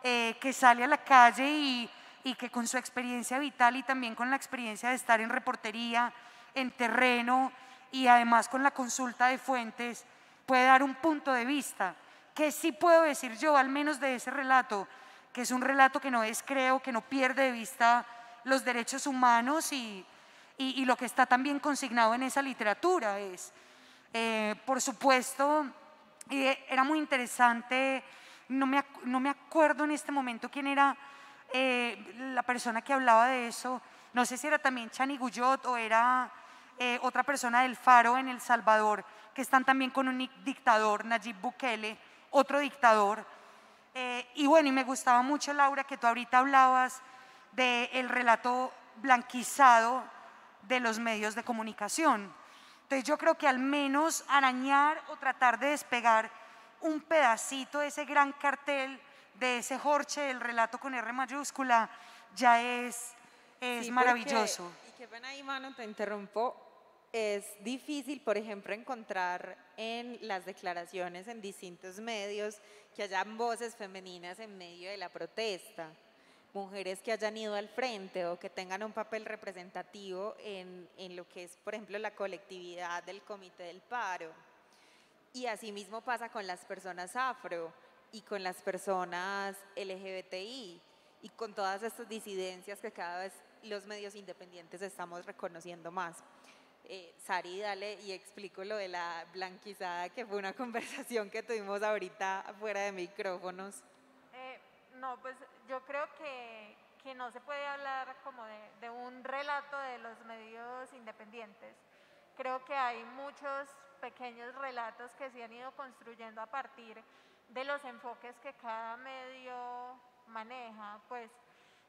que sale a la calle y que con su experiencia vital y también con la experiencia de estar en reportería, en terreno y además con la consulta de fuentes, puede dar un punto de vista que sí puedo decir yo, al menos de ese relato, que es un relato que no descreo, que no pierde de vista los derechos humanos y lo que está también consignado en esa literatura. Por supuesto, era muy interesante, no me acuerdo en este momento quién era la persona que hablaba de eso, no sé si era también Chani Guyot o era otra persona del Faro en El Salvador, que están también con un dictador, Nayib Bukele, otro dictador. Y bueno, y me gustaba mucho, Laura, que tú ahorita hablabas del relato blanquizado de los medios de comunicación. Entonces yo creo que al menos arañar o tratar de despegar un pedacito de ese gran cartel, de ese jorche del relato con R mayúscula, ya es Sí, maravilloso. Y qué pena ahí, Manu, te interrumpo. Es difícil, por ejemplo, encontrar en las declaraciones en distintos medios que hayan voces femeninas en medio de la protesta, mujeres que hayan ido al frente o que tengan un papel representativo en lo que es, por ejemplo, la colectividad del Comité del Paro. Y asimismo pasa con las personas afro y con las personas LGBTI y con todas estas disidencias que cada vez los medios independientes estamos reconociendo más. Sari, dale y explico lo de la blanquizada, que fue una conversación que tuvimos ahorita fuera de micrófonos. No, pues yo creo que no se puede hablar como de un relato de los medios independientes. Creo que hay muchos pequeños relatos que se han ido construyendo a partir de los enfoques que cada medio maneja, pues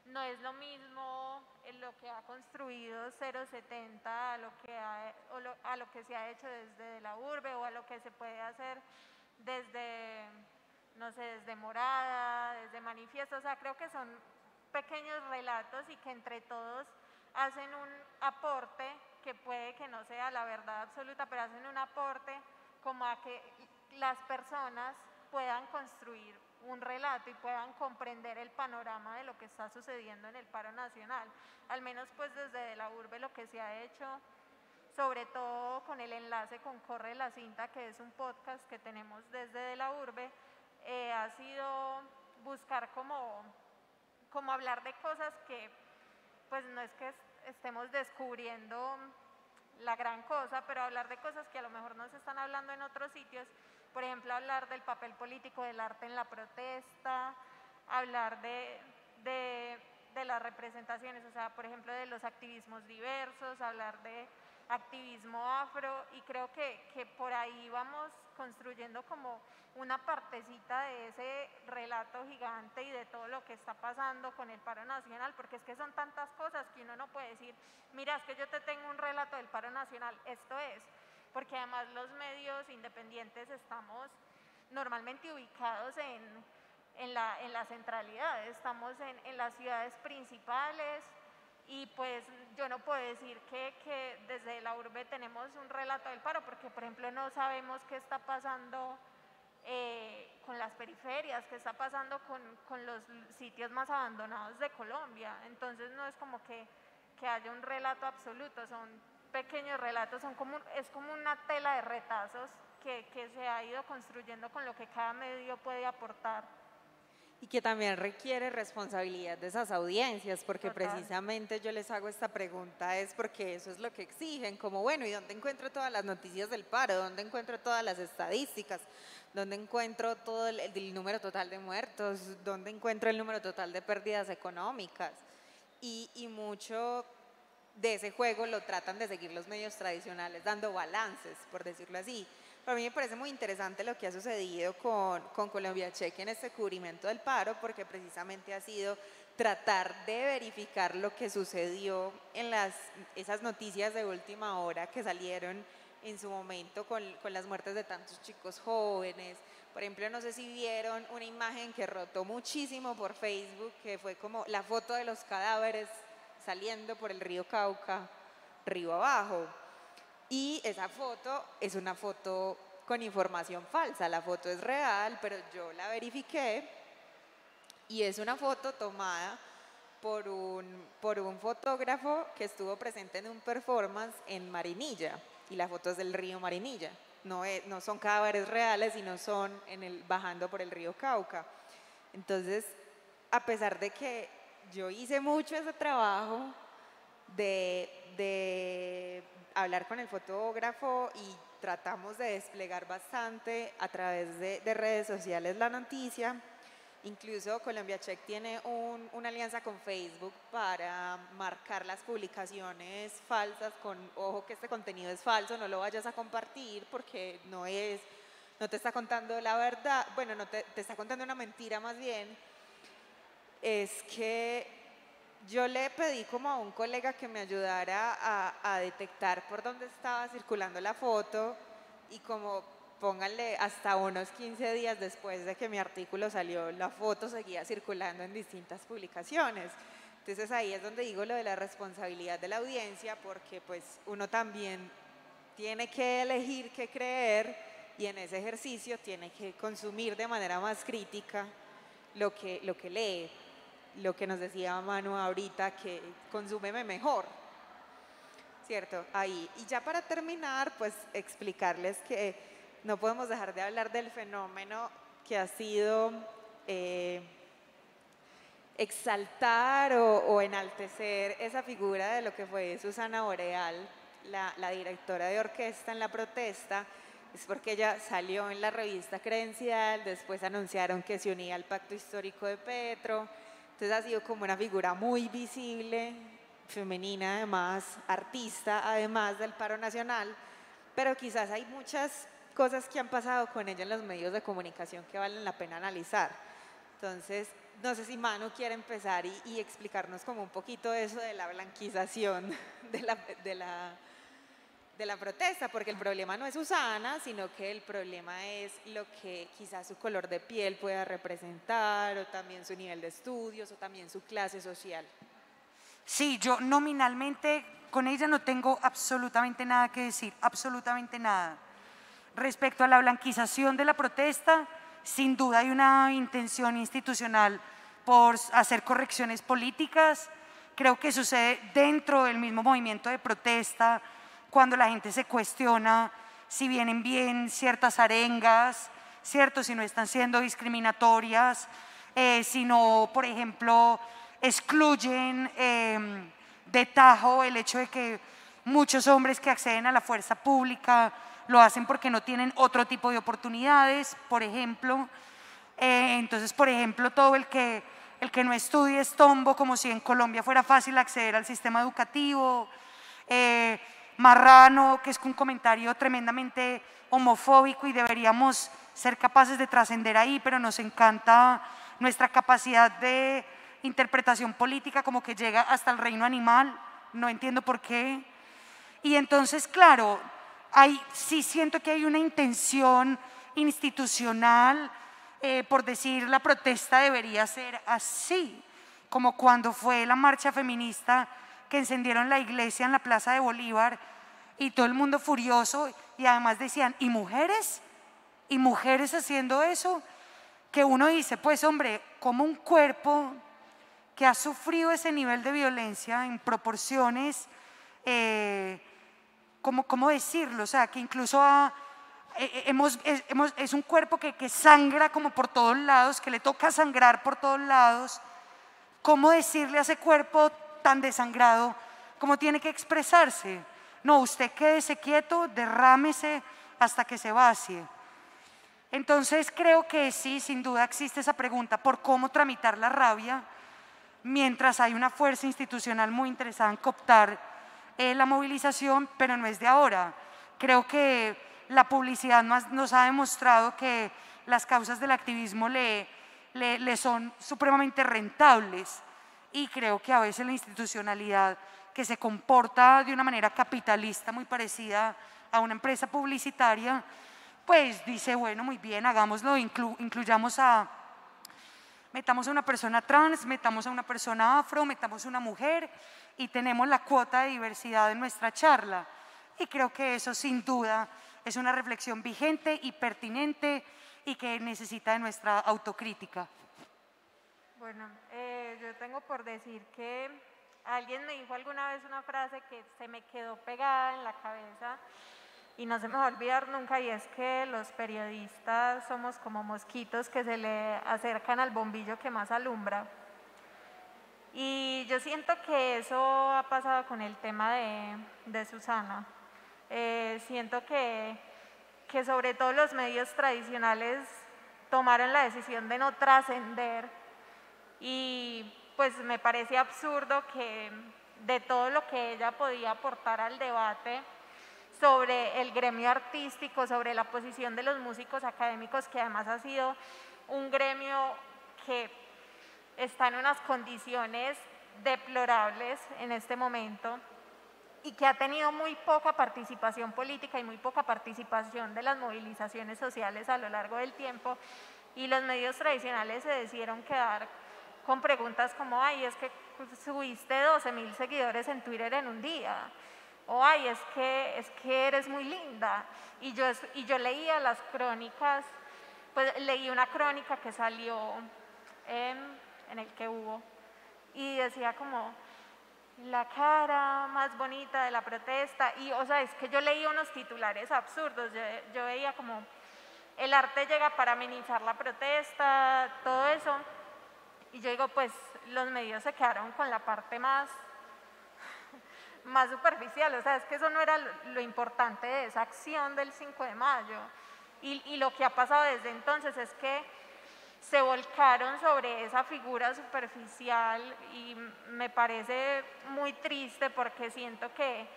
no es lo mismo lo que ha construido 070 a lo que se ha hecho desde la urbe o a lo que se puede hacer desde, no sé, desde Morada, desde Manifiesto. O sea, creo que son pequeños relatos y que entre todos hacen un aporte que puede que no sea la verdad absoluta, pero hacen un aporte como a que las personas puedan construir un relato y puedan comprender el panorama de lo que está sucediendo en el paro nacional. Al menos pues desde la urbe lo que se ha hecho, sobre todo con el enlace con Corre la Cinta, que es un podcast que tenemos desde de la urbe, ha sido buscar como hablar de cosas que pues no es que estemos descubriendo la gran cosa, pero hablar de cosas que a lo mejor no se están hablando en otros sitios. Por ejemplo, hablar del papel político del arte en la protesta, hablar de las representaciones, o sea, por ejemplo, de los activismos diversos, hablar de activismo afro, y creo que por ahí vamos construyendo como una partecita de ese relato gigante y de todo lo que está pasando con el paro nacional, porque es que son tantas cosas que uno no puede decir, mira, es que yo te tengo un relato del paro nacional, esto es, porque además los medios independientes estamos normalmente ubicados en la centralidad, estamos en las ciudades principales y pues yo no puedo decir que desde la urbe tenemos un relato del paro, porque por ejemplo no sabemos qué está pasando con las periferias, qué está pasando con los sitios más abandonados de Colombia. Entonces no es como que haya un relato absoluto, son pequeños relatos, es como una tela de retazos que se ha ido construyendo con lo que cada medio puede aportar. Y que también requiere responsabilidad de esas audiencias, porque Total. precisamente yo les hago esta pregunta es porque eso es lo que exigen, como bueno, ¿y dónde encuentro todas las noticias del paro? ¿Dónde encuentro todas las estadísticas? ¿Dónde encuentro todo el número total de muertos? ¿Dónde encuentro el número total de pérdidas económicas? Y mucho de ese juego lo tratan de seguir los medios tradicionales, dando balances, por decirlo así. Para mí me parece muy interesante lo que ha sucedido con Colombia Check en este cubrimiento del paro, porque precisamente ha sido tratar de verificar lo que sucedió en esas noticias de última hora que salieron en su momento con las muertes de tantos chicos jóvenes. Por ejemplo, no sé si vieron una imagen que rotó muchísimo por Facebook, que fue como la foto de los cadáveres saliendo por el río Cauca, río abajo. Y esa foto es una foto con información falsa, la foto es real, pero yo la verifiqué y es una foto tomada por un fotógrafo que estuvo presente en un performance en Marinilla, y la foto es del río Marinilla, no son cadáveres reales, sino son bajando por el río Cauca. Entonces, a pesar de que yo hice mucho ese trabajo de hablar con el fotógrafo y tratamos de desplegar bastante a través de redes sociales la noticia. Incluso Colombia Check tiene una alianza con Facebook para marcar las publicaciones falsas con, ojo que este contenido es falso, no lo vayas a compartir porque no te está contando la verdad, bueno, no te está contando una mentira más bien. Es que yo le pedí como a un colega que me ayudara a detectar por dónde estaba circulando la foto, y como pónganle hasta unos 15 días después de que mi artículo salió, la foto seguía circulando en distintas publicaciones. Entonces ahí es donde digo lo de la responsabilidad de la audiencia, porque pues uno también tiene que elegir qué creer, y en ese ejercicio tiene que consumir de manera más crítica lo que lee. Lo que nos decía Manu ahorita, que consúmeme mejor, ¿cierto? Ahí. Y ya para terminar, pues explicarles que no podemos dejar de hablar del fenómeno que ha sido exaltar o enaltecer esa figura de lo que fue Susana Boreal, la directora de orquesta en la protesta. Es porque ella salió en la revista Credencial, después anunciaron que se unía al pacto histórico de Petro. Entonces ha sido como una figura muy visible, femenina además, artista además del paro nacional, pero quizás hay muchas cosas que han pasado con ella en los medios de comunicación que valen la pena analizar. Entonces, no sé si Manu quiere empezar y explicarnos como un poquito eso de la blanquización de la protesta, porque el problema no es Susana, sino que el problema es lo que quizás su color de piel pueda representar, o también su nivel de estudios, o también su clase social. Sí, yo nominalmente con ella no tengo absolutamente nada que decir, absolutamente nada. Respecto a la blanquización de la protesta, sin duda hay una intención institucional por hacer correcciones políticas. Creo que sucede dentro del mismo movimiento de protesta, cuando la gente se cuestiona si vienen bien ciertas arengas, ¿cierto? Si no están siendo discriminatorias, si no, por ejemplo, excluyen de tajo el hecho de que muchos hombres que acceden a la fuerza pública lo hacen porque no tienen otro tipo de oportunidades, por ejemplo. Entonces, por ejemplo, todo el que no estudie es tombo, como si en Colombia fuera fácil acceder al sistema educativo. Marrano, que es un comentario tremendamente homofóbico, y deberíamos ser capaces de trascender ahí, pero nos encanta nuestra capacidad de interpretación política, como que llega hasta el reino animal, no entiendo por qué. Y entonces, claro, sí siento que hay una intención institucional, por decir la protesta debería ser así, como cuando fue la marcha feminista, que encendieron la iglesia en la Plaza de Bolívar y todo el mundo furioso, y además decían, ¿y mujeres? ¿Y mujeres haciendo eso? Que uno dice, pues hombre, como un cuerpo que ha sufrido ese nivel de violencia en proporciones, ¿cómo decirlo? O sea, que incluso es un cuerpo que sangra como por todos lados, que le toca sangrar por todos lados. ¿Cómo decirle a ese cuerpo tan desangrado cómo tiene que expresarse? No, usted quédese quieto, derrámese hasta que se vacíe. Entonces creo que sí, sin duda existe esa pregunta por cómo tramitar la rabia, mientras hay una fuerza institucional muy interesada en cooptar la movilización, pero no es de ahora. Creo que la publicidad nos ha demostrado que las causas del activismo le son supremamente rentables, y creo que a veces la institucionalidad, que se comporta de una manera capitalista muy parecida a una empresa publicitaria, pues dice, bueno, muy bien, hagámoslo, metamos a una persona trans, metamos a una persona afro, metamos a una mujer y tenemos la cuota de diversidad en nuestra charla. Y creo que eso sin duda es una reflexión vigente y pertinente y que necesita de nuestra autocrítica. Bueno, yo tengo por decir que alguien me dijo alguna vez una frase que se me quedó pegada en la cabeza y no se me va a olvidar nunca, y es que los periodistas somos como mosquitos que se le acercan al bombillo que más alumbra. Y yo siento que eso ha pasado con el tema de Susana. Siento que sobre todo los medios tradicionales tomaron la decisión de no trascender, y pues me parece absurdo que de todo lo que ella podía aportar al debate sobre el gremio artístico, sobre la posición de los músicos académicos, que además ha sido un gremio que está en unas condiciones deplorables en este momento y que ha tenido muy poca participación política y muy poca participación de las movilizaciones sociales a lo largo del tiempo, y los medios tradicionales se decidieron quedar con preguntas como, ay, es que subiste 12.000 seguidores en Twitter en un día, o ay, es que eres muy linda. Y yo leía las crónicas, pues leí una crónica que salió en el que hubo, y decía como, la cara más bonita de la protesta, y o sea, es que yo leía unos titulares absurdos, yo veía como, el arte llega para amenizar la protesta, todo eso, y yo digo, pues los medios se quedaron con la parte más superficial, o sea, es que eso no era lo importante de esa acción del 5 de mayo, y lo que ha pasado desde entonces es que se volcaron sobre esa figura superficial, y me parece muy triste porque siento que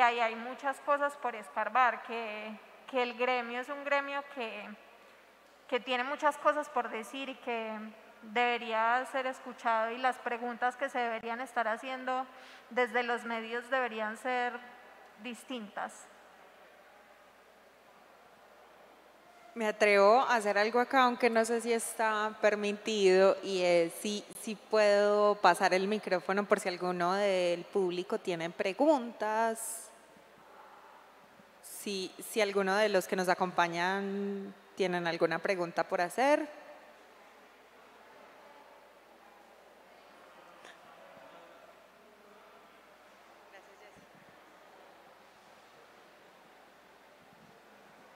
ahí hay muchas cosas por escarbar, que el gremio es un gremio que tiene muchas cosas por decir y que debería ser escuchado, y las preguntas que se deberían estar haciendo desde los medios deberían ser distintas. Me atrevo a hacer algo acá, aunque no sé si está permitido, y es si puedo pasar el micrófono por si alguno del público tiene preguntas. Si alguno de los que nos acompañan tienen alguna pregunta por hacer.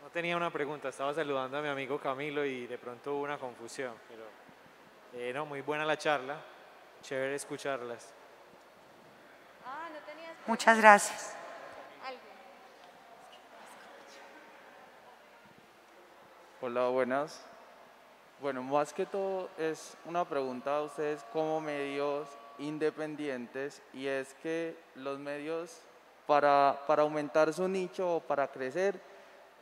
No tenía una pregunta, estaba saludando a mi amigo Camilo y de pronto hubo una confusión, pero no, muy buena la charla, chévere escucharlas. ¿No tenías preguntas? Muchas gracias. Hola, buenas. Bueno, más que todo es una pregunta a ustedes como medios independientes, y es que los medios para aumentar su nicho o para crecer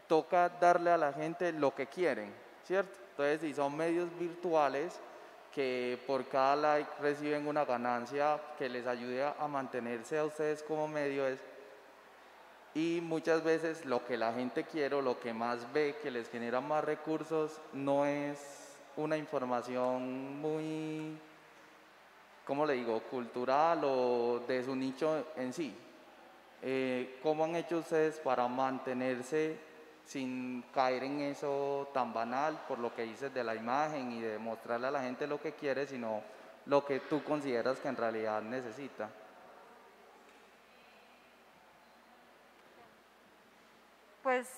toca darle a la gente lo que quieren, ¿cierto? Entonces, si son medios virtuales que por cada like reciben una ganancia que les ayude a mantenerse a ustedes como medio, y muchas veces lo que la gente quiere o lo que más ve que les genera más recursos no es una información muy ¿cómo le digo?, cultural o de su nicho en sí. ¿Cómo han hecho ustedes para mantenerse sin caer en eso tan banal, por lo que dices de la imagen y de mostrarle a la gente lo que quiere, sino lo que tú consideras que en realidad necesita? Pues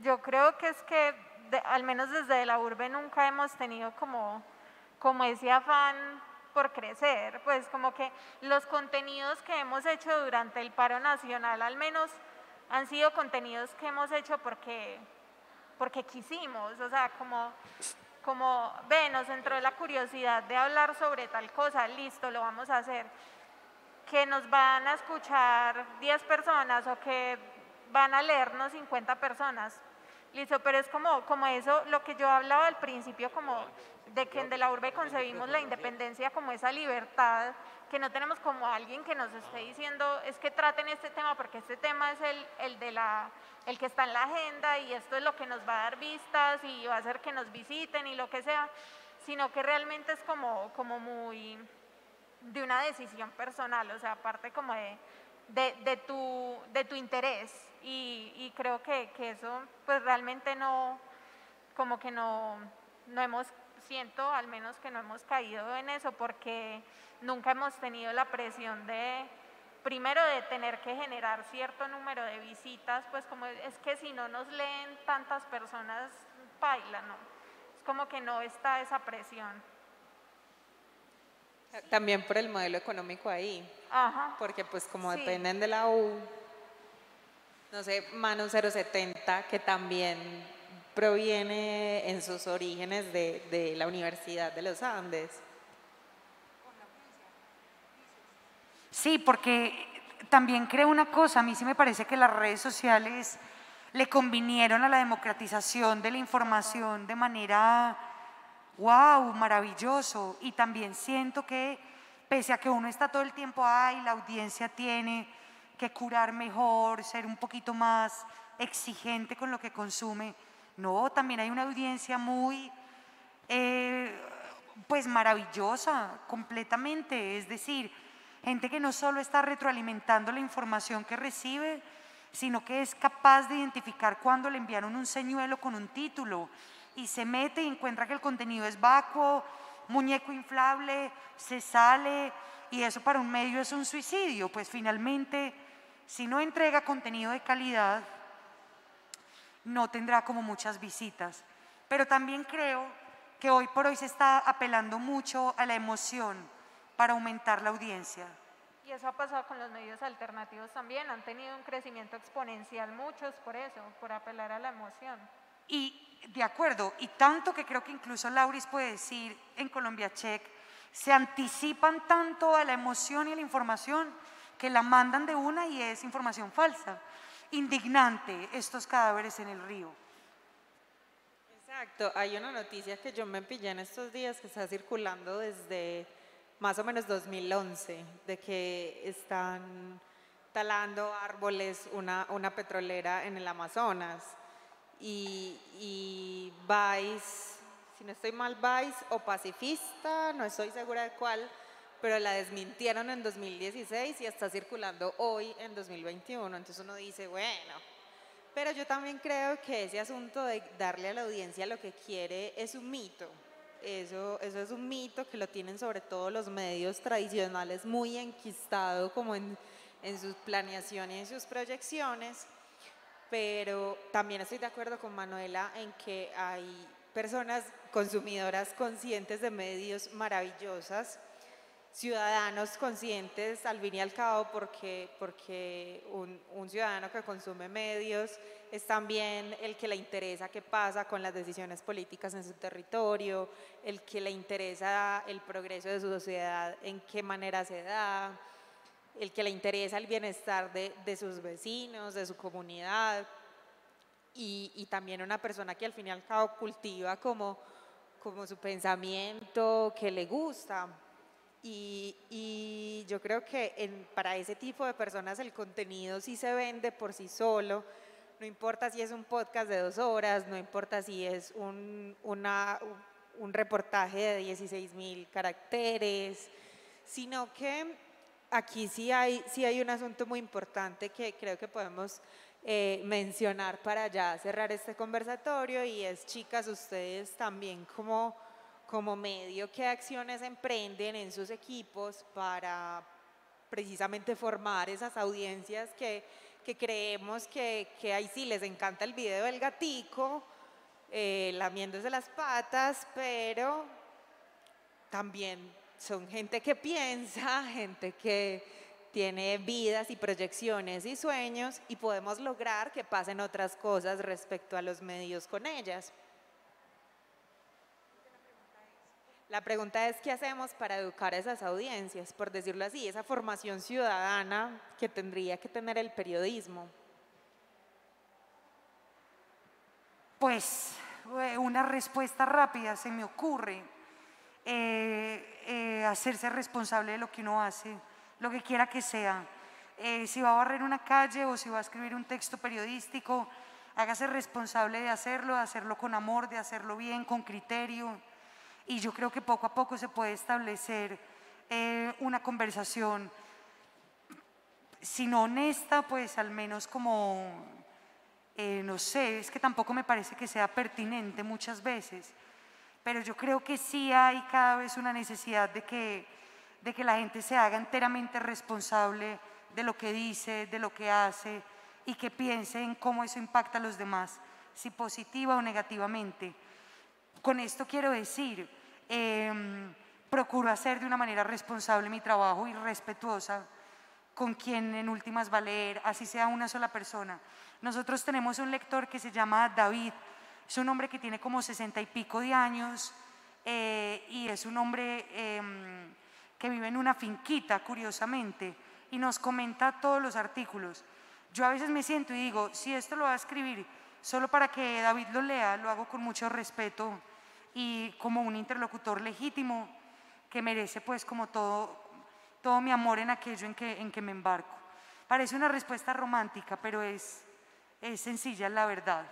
yo creo que es que al menos desde la urbe nunca hemos tenido como ese afán por crecer, pues como que los contenidos que hemos hecho durante el paro nacional al menos han sido contenidos que hemos hecho porque quisimos, o sea, nos entró la curiosidad de hablar sobre tal cosa, listo, lo vamos a hacer. Que nos van a escuchar 10 personas o que van a leernos 50 personas, listo, pero es como eso, lo que yo hablaba al principio, como de que en De la Urbe concebimos la independencia como esa libertad, que no tenemos como alguien que nos esté diciendo, es que traten este tema porque este tema es el que está en la agenda y esto es lo que nos va a dar vistas y va a hacer que nos visiten y lo que sea, sino que realmente es como muy de una decisión personal, o sea, aparte como de tu interés y creo que eso pues realmente como que no hemos, siento al menos que no hemos caído en eso porque nunca hemos tenido la presión primero de tener que generar cierto número de visitas, pues como es que si no nos leen tantas personas, paila, ¿no? Es como que no está esa presión. También por el modelo económico ahí, Ajá. porque pues como Sí. dependen de la U, no sé, Manu 070, que también proviene en sus orígenes de la Universidad de los Andes. Sí, porque también creo una cosa, a mí sí me parece que las redes sociales le convinieron a la democratización de la información de manera, wow, maravilloso. Y también siento que pese a que uno está todo el tiempo, ay, la audiencia tiene que curar mejor, ser un poquito más exigente con lo que consume, no, también hay una audiencia muy, pues maravillosa, completamente, es decir, gente que no solo está retroalimentando la información que recibe, sino que es capaz de identificar cuando le enviaron un señuelo con un título y se mete y encuentra que el contenido es vacuo, muñeco inflable, se sale y eso para un medio es un suicidio, pues finalmente si no entrega contenido de calidad no tendrá como muchas visitas. Pero también creo que hoy por hoy se está apelando mucho a la emoción para aumentar la audiencia. Y eso ha pasado con los medios alternativos también, han tenido un crecimiento exponencial muchos por eso, por apelar a la emoción. Y de acuerdo, y tanto que creo que incluso Lauris puede decir en Colombia Check, se anticipan tanto a la emoción y a la información que la mandan de una y es información falsa. Indignante estos cadáveres en el río. Exacto, hay una noticia que yo me pillé en estos días que está circulando desde más o menos 2011, de que están talando árboles, una petrolera en el Amazonas y Vice, si no estoy mal, Vice o Pacifista, no estoy segura de cuál, pero la desmintieron en 2016 y está circulando hoy en 2021, entonces uno dice, bueno, pero yo también creo que ese asunto de darle a la audiencia lo que quiere es un mito. Eso es un mito que lo tienen sobre todo los medios tradicionales muy enquistado como en sus planeaciones y en sus proyecciones, pero también estoy de acuerdo con Manuela en que hay personas consumidoras conscientes de medios maravillosas, ciudadanos conscientes al fin y al cabo, porque un ciudadano que consume medios es también el que le interesa qué pasa con las decisiones políticas en su territorio, el que le interesa el progreso de su sociedad, en qué manera se da, el que le interesa el bienestar de sus vecinos, de su comunidad, y también una persona que al fin y al cabo cultiva como su pensamiento, que le gusta. Y yo creo que para ese tipo de personas el contenido sí se vende por sí solo, no importa si es un podcast de 2 horas, no importa si es un reportaje de 16.000 caracteres, sino que aquí sí hay un asunto muy importante que creo que podemos mencionar para ya cerrar este conversatorio, y es, chicas, ustedes también como medio, ¿qué acciones emprenden en sus equipos para precisamente formar esas audiencias que creemos que ahí sí les encanta el video del gatico lamiéndose las patas, pero también son gente que piensa, gente que tiene vidas y proyecciones y sueños, y podemos lograr que pasen otras cosas respecto a los medios con ellas? La pregunta es, ¿qué hacemos para educar a esas audiencias, por decirlo así, esa formación ciudadana que tendría que tener el periodismo? Pues una respuesta rápida se me ocurre, hacerse responsable de lo que uno hace, lo que quiera que sea. Si va a barrer una calle o si va a escribir un texto periodístico, hágase responsable de hacerlo con amor, de hacerlo bien, con criterio. Y yo creo que poco a poco se puede establecer una conversación, si no honesta, pues al menos como, no sé, es que tampoco me parece que sea pertinente muchas veces, pero yo creo que sí hay cada vez una necesidad de que la gente se haga enteramente responsable de lo que dice, de lo que hace, y que piense en cómo eso impacta a los demás, si positiva o negativamente. Con esto quiero decir, procuro hacer de una manera responsable mi trabajo y respetuosa con quien en últimas va a leer, así sea una sola persona. Nosotros tenemos un lector que se llama David, es un hombre que tiene como 60 y pico de años, y es un hombre que vive en una finquita, curiosamente, y nos comenta todos los artículos. Yo a veces me siento y digo, si esto lo va a escribir solo para que David lo lea, lo hago con mucho respeto y como un interlocutor legítimo que merece pues como todo mi amor en aquello en que me embarco. Parece una respuesta romántica, pero es sencilla, la verdad.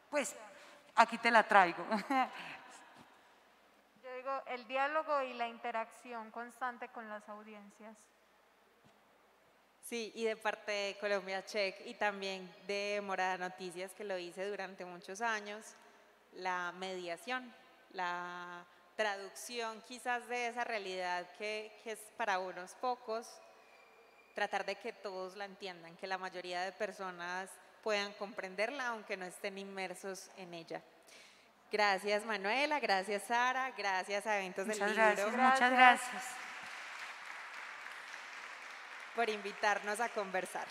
Pues aquí te la traigo. Yo digo, el diálogo y la interacción constante con las audiencias. Sí, y de parte de Colombia Check y también de Morada Noticias, que lo hice durante muchos años, la mediación, la traducción quizás de esa realidad que es para unos pocos, tratar de que todos la entiendan, que la mayoría de personas puedan comprenderla aunque no estén inmersos en ella. Gracias, Manuela, gracias, Sara, gracias a Eventos del Libro. Muchas gracias. Por invitarnos a conversar.